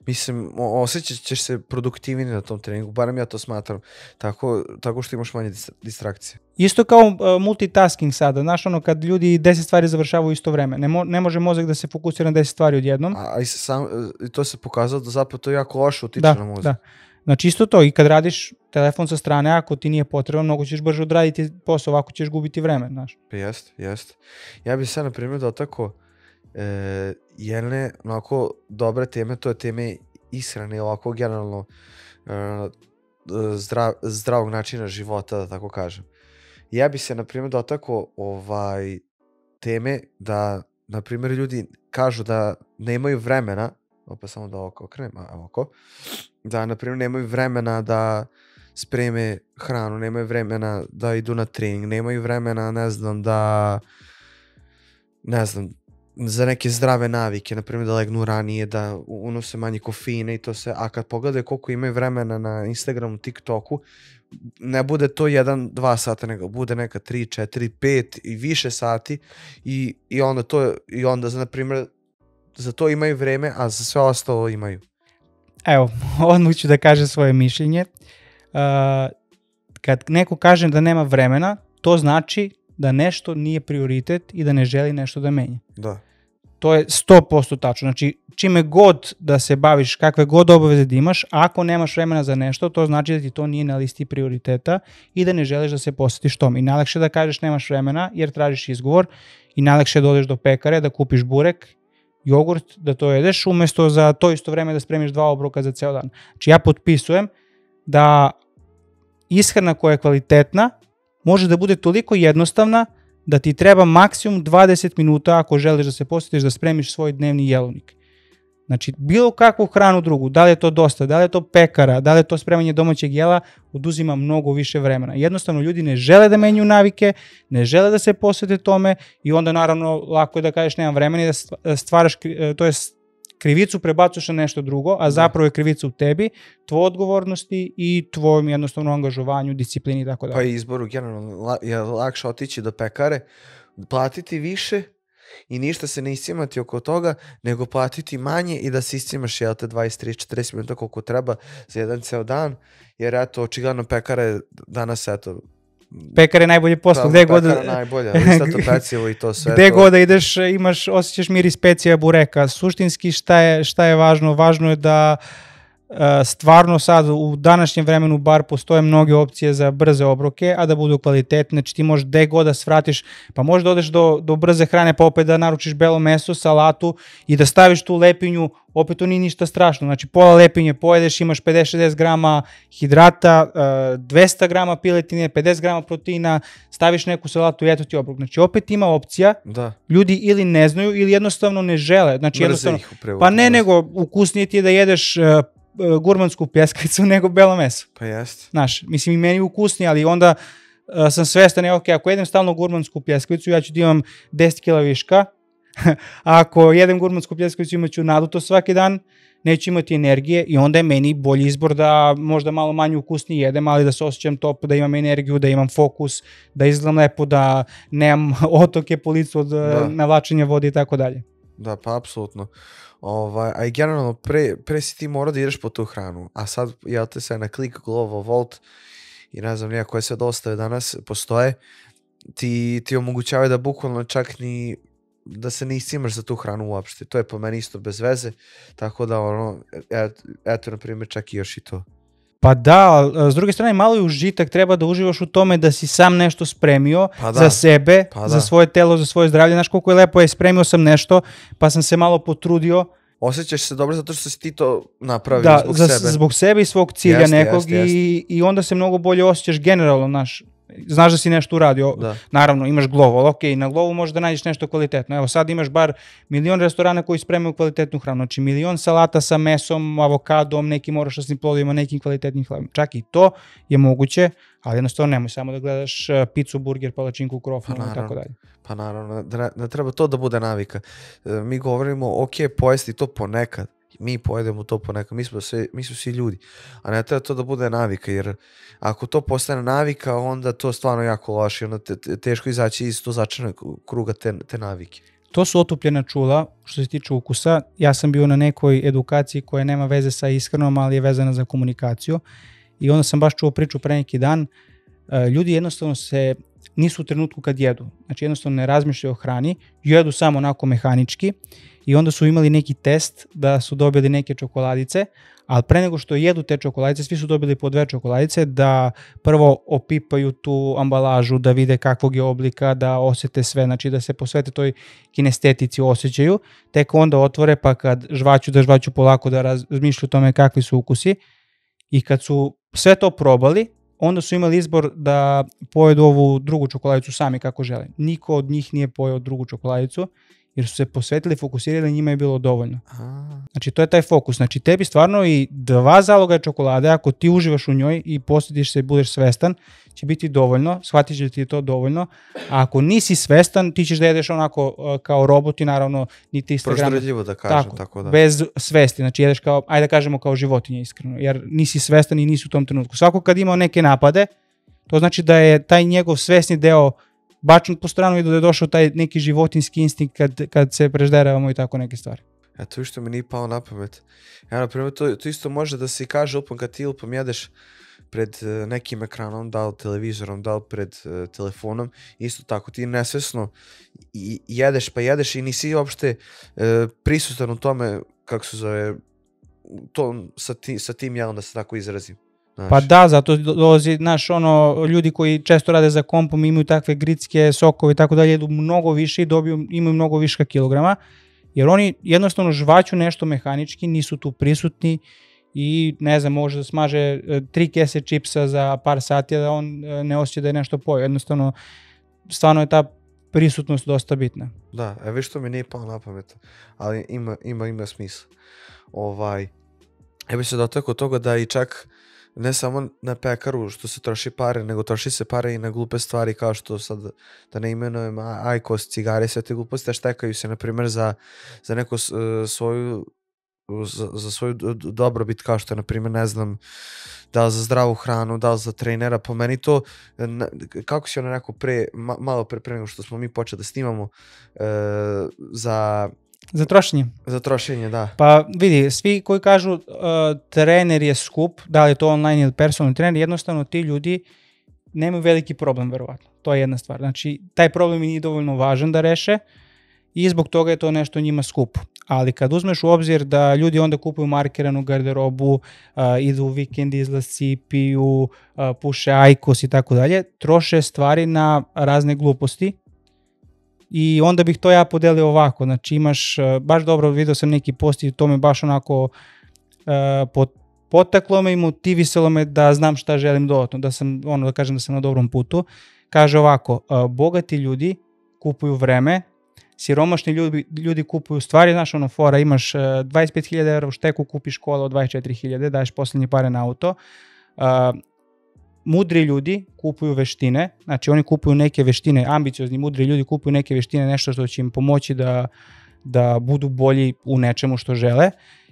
mislim, osjećat ćeš se produktivnije na tom treningu, barem ja to smatram, tako što imaš manje distrakcije. Isto kao multitasking sada, znaš ono kad ljudi 10 stvari završavaju isto vreme, ne može mozak da se fokusira na 10 stvari odjednom. A i to se pokazalo da zapravo to jako loše utiče na mozak. Da. Znači isto to, i kad radiš telefon sa strane, ako ti nije potrebno, mnogo ćeš brže odraditi posao, ovako ćeš gubiti vreme, znaš. Jeste. Ja bih sad, na primjer, dotakao jedne onako dobre teme, to je teme ishrane, ovako generalno zdravog načina života, da tako kažem. Ja bih se, na primjer, dotakao teme da, na primjer, ljudi kažu da nemaju vremena, opet samo da ovako okrenem, da, na primjer, nemaju vremena da spreme hranu, nemaju vremena da idu na trening, nemaju vremena, za neke zdrave navike, na primjer da legnu ranije, da unose manje kofeina i to sve, a kad pogledaju koliko imaju vremena na Instagramu, TikToku, ne bude to 1-2 sata, nego bude neka 3, 4, 5 i više sati i onda na primjer, za to imaju vreme, a za sve ostalo imaju. Evo, odmah ću da kažem svoje mišljenje. Kad neko kaže da nema vremena, to znači da nešto nije prioritet i da ne želi nešto da menja. Da. To je 100% tačno. Znači, čime god da se baviš, kakve god obaveze da imaš, ako nemaš vremena za nešto, to znači da ti to nije na listi prioriteta i da ne želiš da se posvetiš tom. I najlakše da kažeš nemaš vremena jer tražiš izgovor i najlakše da odeš do pekare, da kupiš burek, jogurt, da to jedeš, umjesto za to isto vreme da spremiš 2 obroka za ceo dan. Znači, ja potpisujem da ishrana koja je kvalitetna može da bude toliko jednostavna da ti treba maksimum 20 minuta ako želiš da se posvetiš da spremiš svoj dnevni jelovnik. Znači, bilo kakvu hranu drugu, da li je to dosta, da li je to pekara, da li je to spremanje domaćeg jela, oduzima mnogo više vremena. Jednostavno, ljudi ne žele da menjaju navike, ne žele da se posvete tome i onda naravno lako je da kažeš nemam vremena i da stvaraš, to je krivicu prebacuješ na nešto drugo, a zapravo je krivica u tebi, tvoj odgovornosti i tvojom jednostavnom angažovanju, disciplini i tako dalje. Pa i izboru generalno je lakše otići do pekare, platiti više i ništa se ne iscimati oko toga, nego platiti manje i da se iscimaš, jel te, 20, 30, 40 minuta koliko treba za jedan ceo dan, jer eto, očigledno pekare danas, eto, Pekar je najbolje posao, gde god najbolja, listato pecivo i to sve. Gde god da ideš, osjećaš miris pecija bureka. Suštinski šta je važno? Važno je da stvarno sad u današnjem vremenu bar postoje mnoge opcije za brze obroke, a da budu kvalitetne. Znači ti možeš gde god da svratiš, pa možeš da odeš do brze hrane, pa opet da naručiš belo meso, salatu i da staviš tu lepinju, opet to nije ništa strašno. Znači pola lepinje pojedeš, imaš 50-60 grama hidrata, 200 grama piletine, 50 grama proteina, staviš neku salatu i eto ti obrok. Znači opet ima opcija, ljudi ili ne znaju ili jednostavno ne žele. Znači jednostavno, pa ne, nego ukusnije ti je da jedeš gurmansku pljeskavicu nego belo meso. Pa jeste. Znaš, mislim i meni ukusnije, ali onda sam svestan, ok, ako jedem stalno gurmansku pljeskavicu, ja ću da imam 10 kila viška, a ako jedem gurmansku pljeskavicu imaću naduto svaki dan, neću imati energije i onda je meni bolji izbor da možda malo manje ukusnije jedem, ali da se osjećam top, da imam energiju, da imam fokus, da izgledam lepo, da nemam otoke po licu od navlačenja vode i tako dalje. Da, pa apsolutno. A i generalno, pre si ti morao da ideš po tu hranu, a sad, jel te, sve na Click, Glovo, Volt i ne znam koje sve dostave danas postoje, ti omogućavaju da bukvalno čak ni da se ne iscimaš za tu hranu uopšte. To je po meni isto bez veze, tako da eto na primjer čak i još i to. Pa da, s druge strane malo i užitak, treba da uživaš u tome da si sam nešto spremio za sebe, za svoje telo, za svoje zdravlje. Znaš koliko je lepo, spremio sam nešto, pa sam se malo potrudio. Osjećaš se dobro zato što si ti to napravio zbog sebe. Da, zbog sebe i svog cilja nekog i onda se mnogo bolje osjećaš generalno, znaš da si nešto uradio. Naravno, imaš Glovo, ok, na Glovu možeš da nađeš nešto kvalitetno. Evo sad imaš bar 1.000.000 restorana koji spremaju kvalitetnu hranu. Znači 1.000.000 salata sa mesom, avokadom, nekim orašasnim plodovima, nekim kvalitetnim hlebom. Čak i to je moguće, ali jednostavno nemoj samo da gledaš picu, burger, palačinku, krofnu i tako dalje. Pa naravno, ne treba to da bude navika. Mi govorimo, ok, pojesti to ponekad. Mi pojedemo to ponekad, mi smo svi ljudi, a ne treba to da bude navika, jer ako to postane navika, onda to stvarno jako loše, onda teško izaći iz to začaranog kruga te navike. To su otupljena čula što se tiče ukusa. Ja sam bio na nekoj edukaciji koja nema veze sa ishranom, ali je vezana za komunikaciju i onda sam baš čuo priču pre neki dan. Ljudi jednostavno nisu u trenutku kad jedu, znači jednostavno ne razmišljaju o hrani, jedu samo onako mehanički i onda su imali neki test da su dobili neke čokoladice, ali pre nego što jedu te čokoladice, svi su dobili po 2 čokoladice, da prvo opipaju tu ambalažu, da vide kakvog je oblika, da osjete sve, znači da se posvete toj kinestetici osjećaju, tek onda otvore pa kad žvaću polako da razmišljaju o tome kakvi su ukusi i kad su sve to probali, onda su imali izbor da pojedu ovu drugu čokoladicu sami kako žele. Niko od njih nije pojeo drugu čokoladicu, jer su se posvetili, fokusirali, njima je bilo dovoljno. Znači to je taj fokus. Znači tebi stvarno i 2 zaloga čokolade, ako ti uživaš u njoj i posjetiš se i budeš svestan, će biti dovoljno, shvatiš da ti je to dovoljno. A ako nisi svestan, ti ćeš da jedeš onako kao robot i naravno ni 300 grama. Proždrljivo da kažem, tako da. Bez svesti, znači jedeš kao, ajde da kažemo kao životinje iskreno, jer nisi svestan i nisi u tom trenutku. Svako kad ima neke napade, to znači da je taj njegov svesni deo bačen po stranu i da je došao taj neki životinski instinkt kad se prežderavamo i tako neke stvari. Eto što mi nije palo na pamet. Ja, na primjer, to isto može da se kaže kad ti jedeš pred nekim ekranom, da li televizorom, da li pred telefonom, isto tako, ti nesvesno jedeš i nisi uopšte prisutan u tome, kako se zove, sa tim jelom, da se tako izrazim. Pa da, zato dolazi, ljudi koji često rade za kompom, imaju takve gritske, sokove i tako dalje, jedu mnogo više i imaju mnogo viška kilograma, jer oni jednostavno žvaću nešto mehanički, nisu tu prisutni i ne znam, može da smaže 3 kese čipsa za par sati, a da on ne osjeća da je nešto pojeo. Jednostavno, stvarno je ta prisutnost dosta bitna. Da, viš što mi nije palo na pamet, ali ima smisla. Ja bih se dotakao toga da i čak ne samo na pekaru što se troši pare, nego troši se pare i na glupe stvari kao što sad, da ne imenujem, ajkos, cigare, sve te gluposti, štekaju se, na primjer, za neku svoju za svoju dobrobit, kao što je, na primjer, ne znam, da li za zdravu hranu, da li za trenera. Po meni to, kako si ono rekao malo pre nego što smo mi počeli da snimamo, Za trošenje. Za trošenje, da. Pa vidi, svi koji kažu trener je skup, da li je to online ili personalni trener, jednostavno ti ljudi nemaju veliki problem, verovatno. To je jedna stvar. Znači, taj problem nije dovoljno važan da reše i zbog toga je to nešto njima skupo. Ali kad uzmeš u obzir da ljudi onda kupuju markiranu garderobu, idu u vikend, izlasci, piju, puše ajkos i tako dalje, troše stvari na razne gluposti. I onda bih to ja podelio ovako, znači imaš, baš dobro, vidio sam neki post i to me baš onako potaklo me i motivisalo me da znam šta želim dodatno, da sam, da kažem da sam na dobrom putu. Kaže ovako, bogati ljudi kupuju vreme, siromašni ljudi kupuju stvari, znaš fora, imaš 25.000 € u šteku, kupiš kola od 24.000, daješ poslednje pare na auto. Mudri ljudi kupuju veštine, znači oni kupuju neke veštine, ambiciozni, mudri ljudi kupuju neke veštine, nešto što će im pomoći da budu bolji u nečemu što žele.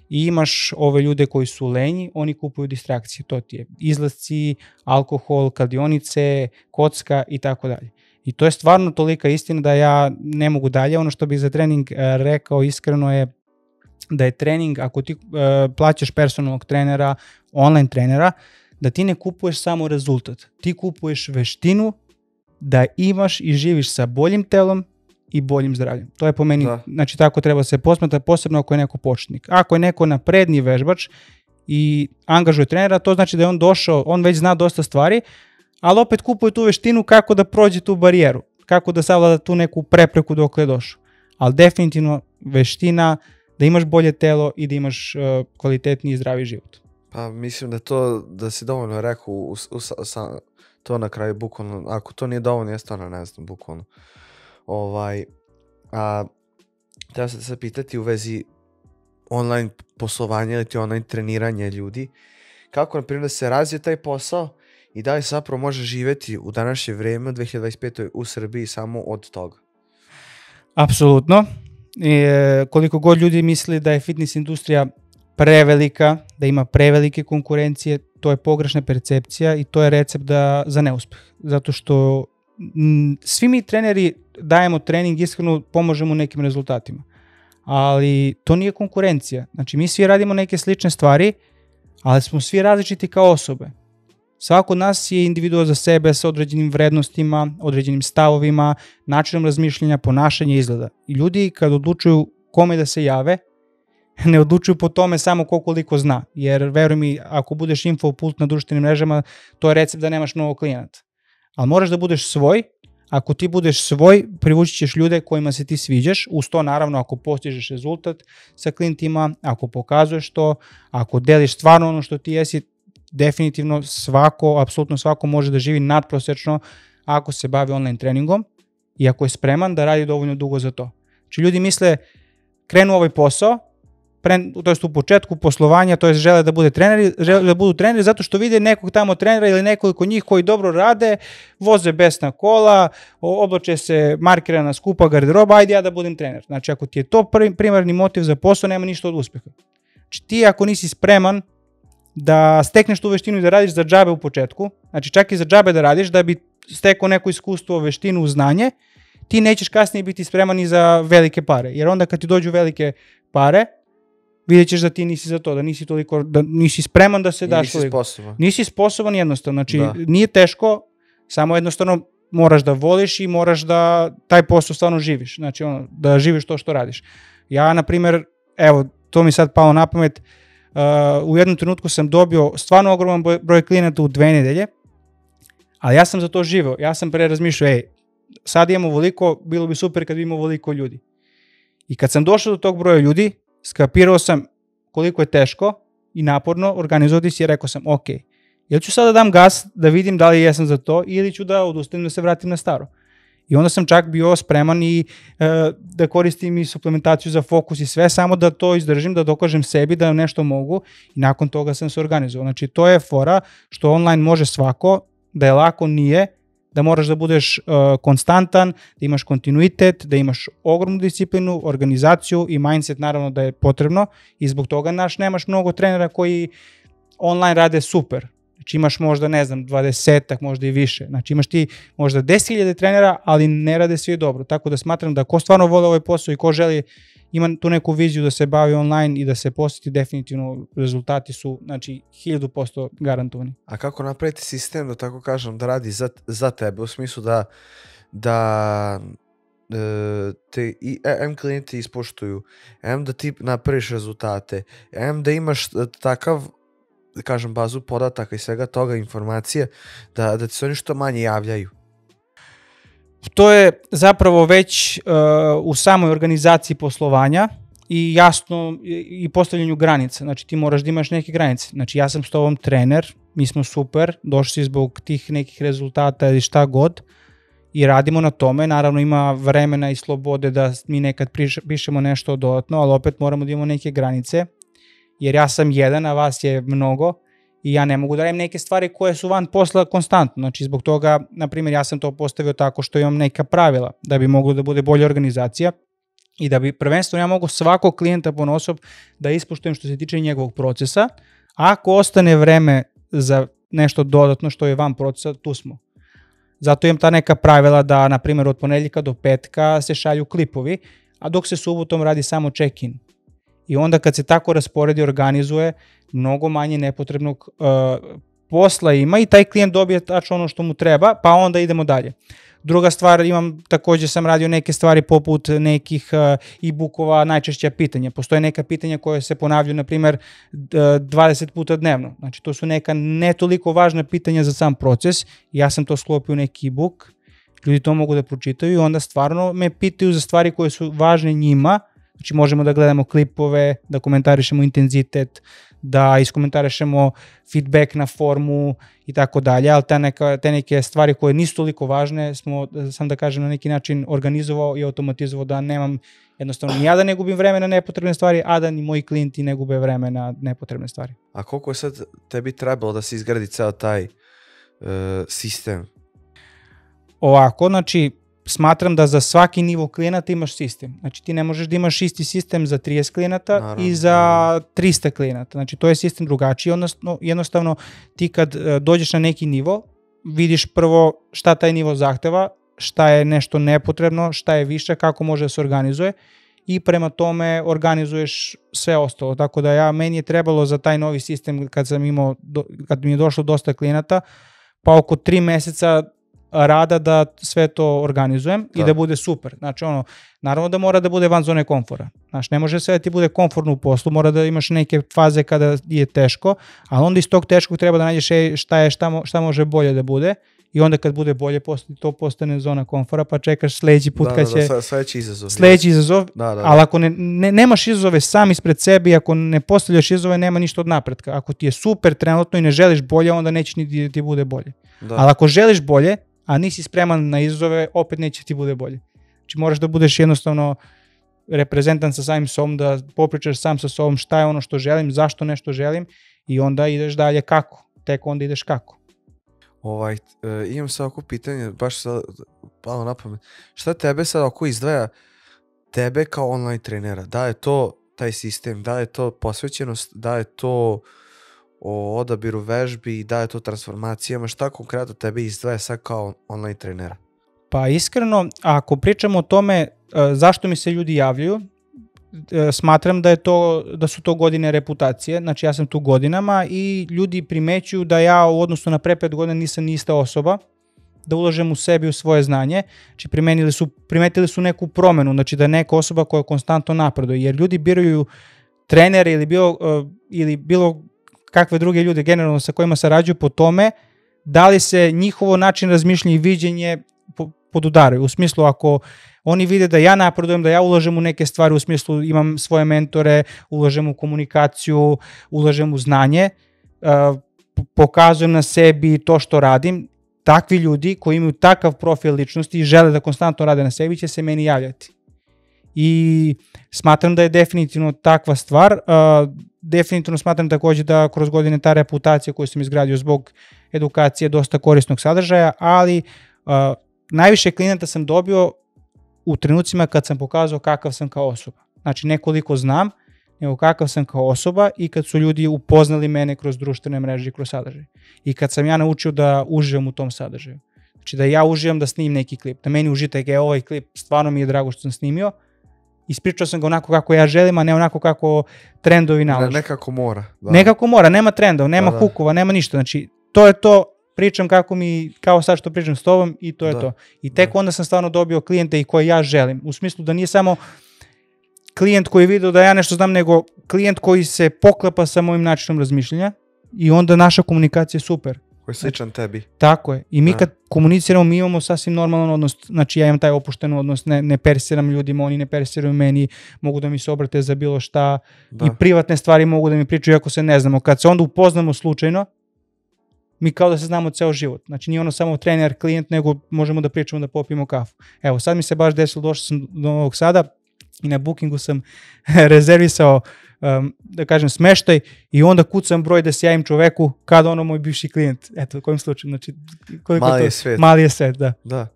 I imaš ove ljude koji su lenji, oni kupuju distrakcije, to ti je izlasci, alkohol, kladionice, kocka i tako dalje. I to je stvarno tolika istina da ja ne mogu dalje. Ono što bih za trening rekao iskreno je da je trening, ako ti plaćaš personalnog trenera, online trenera, da ti ne kupuješ samo rezultat, ti kupuješ veštinu da imaš i živiš sa boljim telom i boljim zdravljem. To je po meni, znači tako treba se posmatra, posebno ako je neko početnik. Ako je neko napredni vežbač i angažuje trenera, to znači da je on došao, on već zna dosta stvari, ali opet kupuje tu veštinu kako da prođe tu barijeru, kako da savlada tu neku prepreku dok je došao. Ali definitivno veština da imaš bolje telo i da imaš kvalitetniji i zdravi život. Pa mislim da si dovoljno rekao to na kraju, bukvalno, ako to nije dovoljno, ja stvarno ne znam, bukvalno. Treba se sad pitati u vezi online poslovanja ili ti online treniranja ljudi, kako, na primjer, da se razvije taj posao i da li se zapravo može živjeti u današnje vrijeme, 2025. u Srbiji, samo od toga? Apsolutno. Koliko god ljudi misli da je fitness industrija prevelika, da ima prevelike konkurencije, to je pogrešna percepcija i to je recept za neuspeh. Zato što svi mi treneri dajemo trening, iskreno pomožemo nekim rezultatima. Ali to nije konkurencija. Znači mi svi radimo neke slične stvari, ali smo svi različiti kao osobe. Svako od nas je individuo za sebe sa određenim vrednostima, određenim stavovima, načinom razmišljanja, ponašanja i izgleda. I ljudi kad odlučuju kome da se jave, ne odlučuju po tome samo koliko zna. Jer veruj mi, ako budeš infopult na društvenim mrežama, to je recept da nemaš mnogo klijenata. Ali moraš da budeš svoj. Ako ti budeš svoj, privući ćeš ljude kojima se ti sviđaš. Uz to naravno ako postižeš rezultat sa klijentima, ako pokazuješ to, ako deliš stvarno ono što ti jesi, definitivno apsolutno svako može da živi nadprosečno ako se bavi online treningom i ako je spreman da radi dovoljno dugo za to. Znači ljudi misle, krenu ovaj posao, to jest u početku poslovanja, to jest žele da budu treneri zato što vide nekog tamo trenera ili nekoliko njih koji dobro rade, voze besna kola, oblače se markirana skupa garderoba, ajde ja da budem trener. Znači ako ti je to primarni motiv za posao, nema ništa od uspeha. Znači ti ako nisi spreman da stekneš tu veštinu i da radiš za džabe u početku, znači čak i za džabe da radiš da bi stekao neko iskustvo, veštinu, znanje, ti nećeš kasnije biti spreman i za velike pare. Jer onda kad ti dođu velike pare, vidjet ćeš da ti nisi za to, da nisi spreman da se daš. Nisi sposoban. Nisi sposoban jednostavno, znači nije teško, samo jednostavno moraš da voliš i moraš da taj posao stvarno živiš, znači da živiš to što radiš. Ja, na primjer, evo, to mi sad palo na pamet, u jednom trenutku sam dobio stvarno ogroman broj klijenata u 2 nedelje, ali ja sam za to živeo, ja sam razmišljao, sad imamo ovoliko, bilo bi super kad bi imao ovoliko ljudi. I kad sam došao do tog broja ljudi, skapirao sam koliko je teško i naporno organizovati se i rekao sam, ok, ili ću sada dam gas da vidim da li jesam za to ili ću da odustanem da se vratim na staro. I onda sam čak bio spreman i da koristim i suplementaciju za fokus i sve, samo da to izdržim, da dokažem sebi da nešto mogu i nakon toga sam se organizovao. Znači to je fora što online može svako, da je lako nije, da moraš da budeš konstantan, da imaš kontinuitet, da imaš ogromnu disciplinu, organizaciju i mindset naravno da je potrebno i zbog toga nemaš mnogo trenera koji online rade super. Znači imaš možda, ne znam, 20-ak, možda i više. Znači imaš ti možda 10.000 trenera, ali ne rade svi dobro. Tako da smatram da ko stvarno vole ovaj posao i ko želi, ima tu neku viziju da se bavi online i da se posjeti, definitivno rezultati su, znači, 1000% garantovani. A kako napraviti sistem, da tako kažem, da radi za tebe, u smislu da te i klijenti ispoštuju, da ti napraviš rezultate, da imaš takav, da kažem, bazu podataka i svega toga, informacije, da ti se oni što manje javljaju? To je zapravo već u samoj organizaciji poslovanja i jasno i postavljanju granica. Znači ti moraš da imaš neke granice. Znači ja sam s tobom trener, mi smo super, došli si zbog tih nekih rezultata ili šta god i radimo na tome. Naravno ima vremena i slobode da mi nekad pišemo nešto dodatno, ali opet moramo da imamo neke granice, jer ja sam jedan, a vas je mnogo. I ja ne mogu da radim neke stvari koje su van posla konstantno. Znači zbog toga, na primjer, ja sam to postavio tako što imam neka pravila da bi moglo da bude bolja organizacija i da bi prvenstveno ja mogu svakog klijenta ponaosob da ispoštujem što se tiče njegovog procesa. Ako ostane vreme za nešto dodatno što je van procesa, tu smo. Zato imam ta neka pravila da, na primjer, od ponedjeljka do petka se šalju klipovi, a dok se subotom radi samo check-in. I onda kad se tako rasporedi, organizuje, mnogo manje nepotrebnog posla ima i taj klijent dobije tačno ono što mu treba, pa onda idemo dalje. Druga stvar, također sam radio neke stvari poput nekih e-bookova, najčešća pitanja. Postoje neka pitanja koje se ponavljaju, na primjer, 20 puta dnevno. Znači, to su neka ne toliko važna pitanja za sam proces. Ja sam to sklopio u neki e-book, ljudi to mogu da pročitaju i onda stvarno me pitaju za stvari koje su važne njima. Znači, možemo da gledamo klipove, da komentarišemo intenzitet, da iskomentarišemo feedback na formu i tako dalje, ali te neke stvari koje nisu toliko važne sam da kažem na neki način organizovao i automatizovao da nemam jednostavno ni ja da ne gubim vreme na nepotrebne stvari, a da ni moji klijenti ne gube vreme na nepotrebne stvari. A koliko je sad tebi trebalo da se izgradi ceo taj sistem? Ovako, znači smatram da za svaki nivo klijenata imaš sistem. Znači ti ne možeš da imaš isti sistem za 30 klijenata naravno, i za 300 klijenata. Znači to je sistem drugačiji, odnosno jednostavno ti kad dođeš na neki nivo, vidiš prvo šta taj nivo zahteva, šta je nešto nepotrebno, šta je više, kako može da se organizuje i prema tome organizuješ sve ostalo. Tako da meni je trebalo za taj novi sistem kad mi je došlo dosta klijenata, pa oko 3 meseca rada da sve to organizujem i da bude super. Znači naravno da mora da bude van zone komfora. Znači ne može sve da ti bude komfortno u poslu, mora da imaš neke faze kada je teško, ali onda iz tog teškog treba da nađeš šta može bolje da bude i onda kad bude bolje to postane zona komfora pa čekaš sledeći put kad će sledeći izazov. Ali ako nemaš izazove sam ispred sebe i ako ne postavljaš izazove nema ništa od napretka. Ako ti je super trenutno i ne želiš bolje onda neće ni da ti bude bolje. Ali ako želiš bolje a nisi spreman na izazove, opet neće ti bude bolje. Znači moraš da budeš jednostavno reprezentant sa samim sobom, da popričaš sam sa sobom šta je ono što želim, zašto nešto želim i onda ideš dalje kako. Tek onda ideš kako. Imam sad oko pitanje, baš sad palo na pamet. Šta tebe sad oko izdvaja tebe kao online trenera? Da je to taj sistem, da je to posvećenost, da je to o odabiru vežbi, da je to transformacijama, šta konkretno tebe izdvaja sad kao online trenera? Pa iskreno, ako pričamo o tome zašto mi se ljudi javljaju, smatram da su to godine reputacije, znači ja sam tu godinama i ljudi primećuju da ja u odnosu na pre 5 godina nisam ista osoba, da ulažem u sebi, u svoje znanje, znači primetili su neku promenu, znači da je neka osoba koja konstantno napreduje, jer ljudi biraju trenere ili bilo kakve druge ljude generalno sa kojima sarađuju po tome da li se njihovo način razmišljanja i viđenje podudaraju. U smislu ako oni vide da ja napredujem, da ja ulažem u neke stvari, u smislu imam svoje mentore, ulažem u komunikaciju, ulažem u znanje, pokazujem na sebi to što radim, takvi ljudi koji imaju takav profil ličnosti i žele da konstantno rade na sebi će se meni javljati. I smatram da je definitivno takva stvar. Definitivno smatram također da kroz godine ta reputacija koju sam izgradio zbog edukacije dosta korisnog sadržaja, ali najviše klijenta sam dobio u trenucima kad sam pokazao kakav sam kao osoba. Znači, ne koliko znam, nego kakav sam kao osoba i kad su ljudi upoznali mene kroz društvene mreže i kroz sadržaj. I kad sam ja naučio da uživam u tom sadržaju. Znači, da ja uživam da snimim neki klip. Da meni užitak je ovaj klip, stvarno mi je drago što sam snimio. Ispričao sam ga onako kako ja želim, a ne onako kako trendovi nalažu. Nekako mora. Da. Nekako mora, nema trendova, nema hukova, nema ništa. Znači, to je to, pričam kao sad što pričam s tobom i to je to. I tek onda sam stvarno dobio klijente i koje ja želim. U smislu da nije samo klijent koji je vidio da ja nešto znam, nego klijent koji se poklepa sa mojim načinom razmišljanja i onda naša komunikacija je super. Koji je sličan tebi. Tako je. I mi kad komuniciramo, mi imamo sasvim normalan odnos. Znači, ja imam taj opušten odnos, ne persiram ljudima, oni ne persiraju meni, mogu da mi se obrate za bilo šta i privatne stvari mogu da mi pričaju ako se ne znamo. Kad se onda upoznamo slučajno, mi kao da se znamo ceo život. Znači, nije ono samo trener, klijent, nego možemo da pričamo, da popijemo kafu. Evo, sad mi se baš desilo, došao sam do Novog Sada i na Bookingu sam rezervisao da kažem smeštaj i onda kucam broj da se javim čoveku kada ono moj bivši klijent. Eto, kojim slučajem, znači mali je svet, da. Da.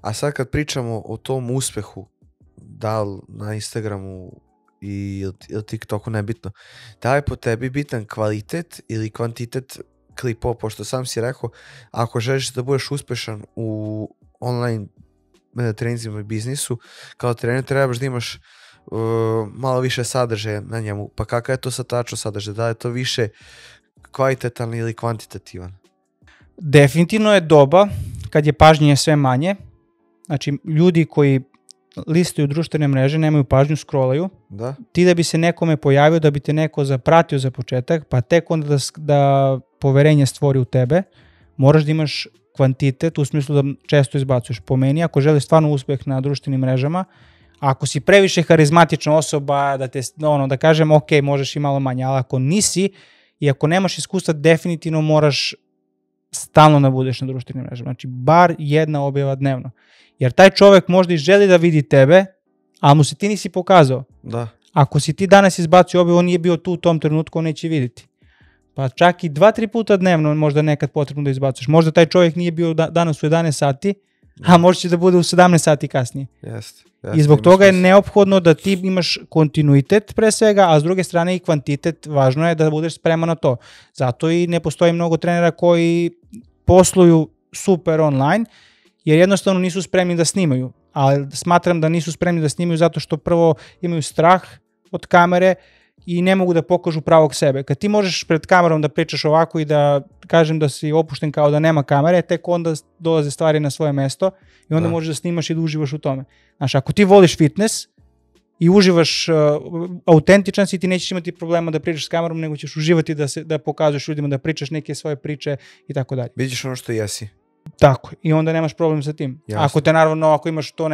A sad kad pričamo o tom uspehu, da li na Instagramu i TikToku, nebitno, da li je po tebi bitan kvalitet ili kvantitet klipova, pošto sam si rekao, ako želiš da budeš uspešan u online treninzima i biznisu, kao trener trebaš da imaš malo više sadržaja na njemu. Pa kakav je to sad tačno sadržaj? Da li je to više kvalitetan ili kvantitativan? Definitivno je doba kad je pažnje sve manje. Znači, ljudi koji listaju društvene mreže, nemaju pažnju, scrollaju. Ti da bi se nekome pojavio, da bi te neko zapratio za početak, pa tek onda da poverenje stvori u tebe, moraš da imaš kvantitet, u smislu da često izbacuješ. Po meni, ako želiš stvarno uspeh na društvenim mrežama, ako si previše harizmatična osoba, da kažem, ok, možeš i malo manje, ali ako nisi i ako nemaš iskustva, definitivno moraš stalno da budeš na društvenim mrežama. Znači, bar jedna objava dnevno. Jer taj čovek možda i želi da vidi tebe, ali mu se ti nisi pokazao. Da. Ako si ti danas izbacio objavu, on nije bio tu u tom trenutku, on neće vidjeti. Pa čak i 2-3 puta dnevno možda nekad potrebno da izbacuješ. Možda taj čovjek nije bio danas u 11 sati, a možda će da bude u 17 sati kasnije. I zbog toga je neophodno da ti imaš kontinuitet pre svega, a s druge strane i kvantitet, važno je da budeš spreman na to. Zato i ne postoji mnogo trenera koji posluju super online, jer jednostavno nisu spremni da snimaju. Ali smatram da nisu spremni da snimaju zato što prvo imaju strah od kamere i ne mogu da pokažu pravog sebe. Kad ti možeš pred kamerom da pričaš ovako i da kažem da si opušten kao da nema kamere, tek onda dolaze stvari na svoje mesto i onda možeš da snimaš i da uživaš u tome. Znaš, ako ti voliš fitness i uživaš, autentičan si, ti nećeš imati problema da pričaš s kamerom, nego ćeš uživati da pokazuješ ljudima, da pričaš neke svoje priče i tako dalje. Vidiš ono što jesi. Tako, i onda nemaš problem sa tim. Jasne. Ako te naravno, ako imaš to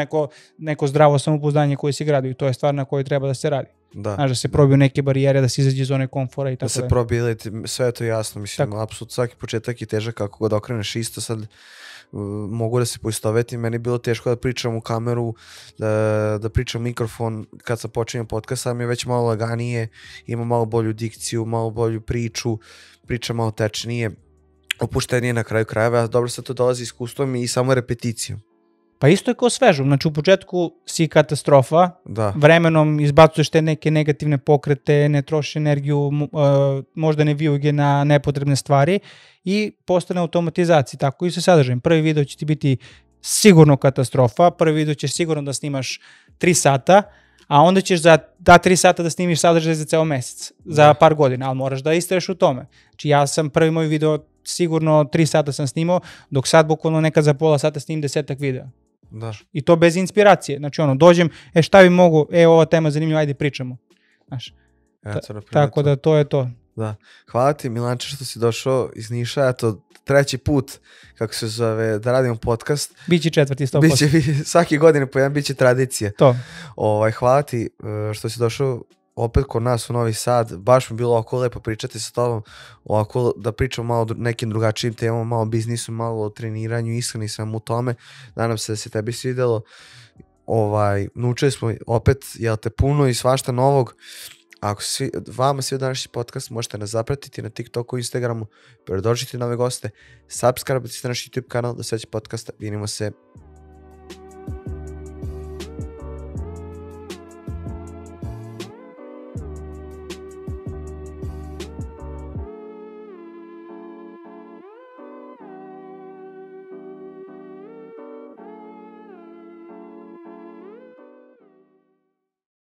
neko zdravo samopouzdanje koje si gradio, to je stvar na kojoj treba da se radi. Znaš, da se probiju neke barijere, da se izađe iz zone komfora i tako da se probije, sve je to jasno, mislim, apsolutno svaki početak je težak, kako god okreneš isto, sad mogu da se poistovetim, meni je bilo teško da pričam u kameru, da pričam u mikrofon, kad sam počinio podcast, sad mi je već malo laganije, imam malo bolju dikciju, malo bolju priču, pričam malo tečnije, opuštenije na kraju krajeva, dobro se to dolazi iskustvom i samo repeticijom. Pa isto je kao svežom, znači u početku si katastrofa, vremenom izbacuješ te neke negativne pokrete, ne trošiš energiju, možda ne vijuge na nepotrebne stvari i postane automatizacija, tako i sa sadržajem. Prvi video će ti biti sigurno katastrofa, prvi video ćeš sigurno da snimaš 3 sata, a onda ćeš za ta 3 sata da snimiš sadržaj za ceo mesec, za par godina, ali moraš da istraješ u tome. Znači ja sam prvi moj video sigurno 3 sata sam snimao, dok sad bukvalno nekad za pola sata snimim 10-ak videa. Da. I to bez inspiracije. Znači dođem, šta bi mogu, ova tema zanimljiva, ajde pričamo. Znaš, tako da to je to. Da. Hvala ti Milanče što si došao iz Niša, eto 3. put, kako se zove, da radimo podcast. Biće 4. 100%. Biće, svake godine po jedan biće tradicija. To. Hvala ti što si došao opet kod nas u Novi Sad, baš mi bilo ovako lepo pričati sa tobom, ovako da pričamo malo o nekim drugačijim temama, malo o biznisu, malo o treniranju, iskreni sam u tome, nadam se da se tebi svidjelo, naučili smo opet, jel te, puno i svašta novog, Ako vama svi današnji podcast, možete nas zapratiti na TikToku, Instagramu, predođite nove goste, subscribe-ite se na naš YouTube kanal do sledećeg podcasta. Vidimo se.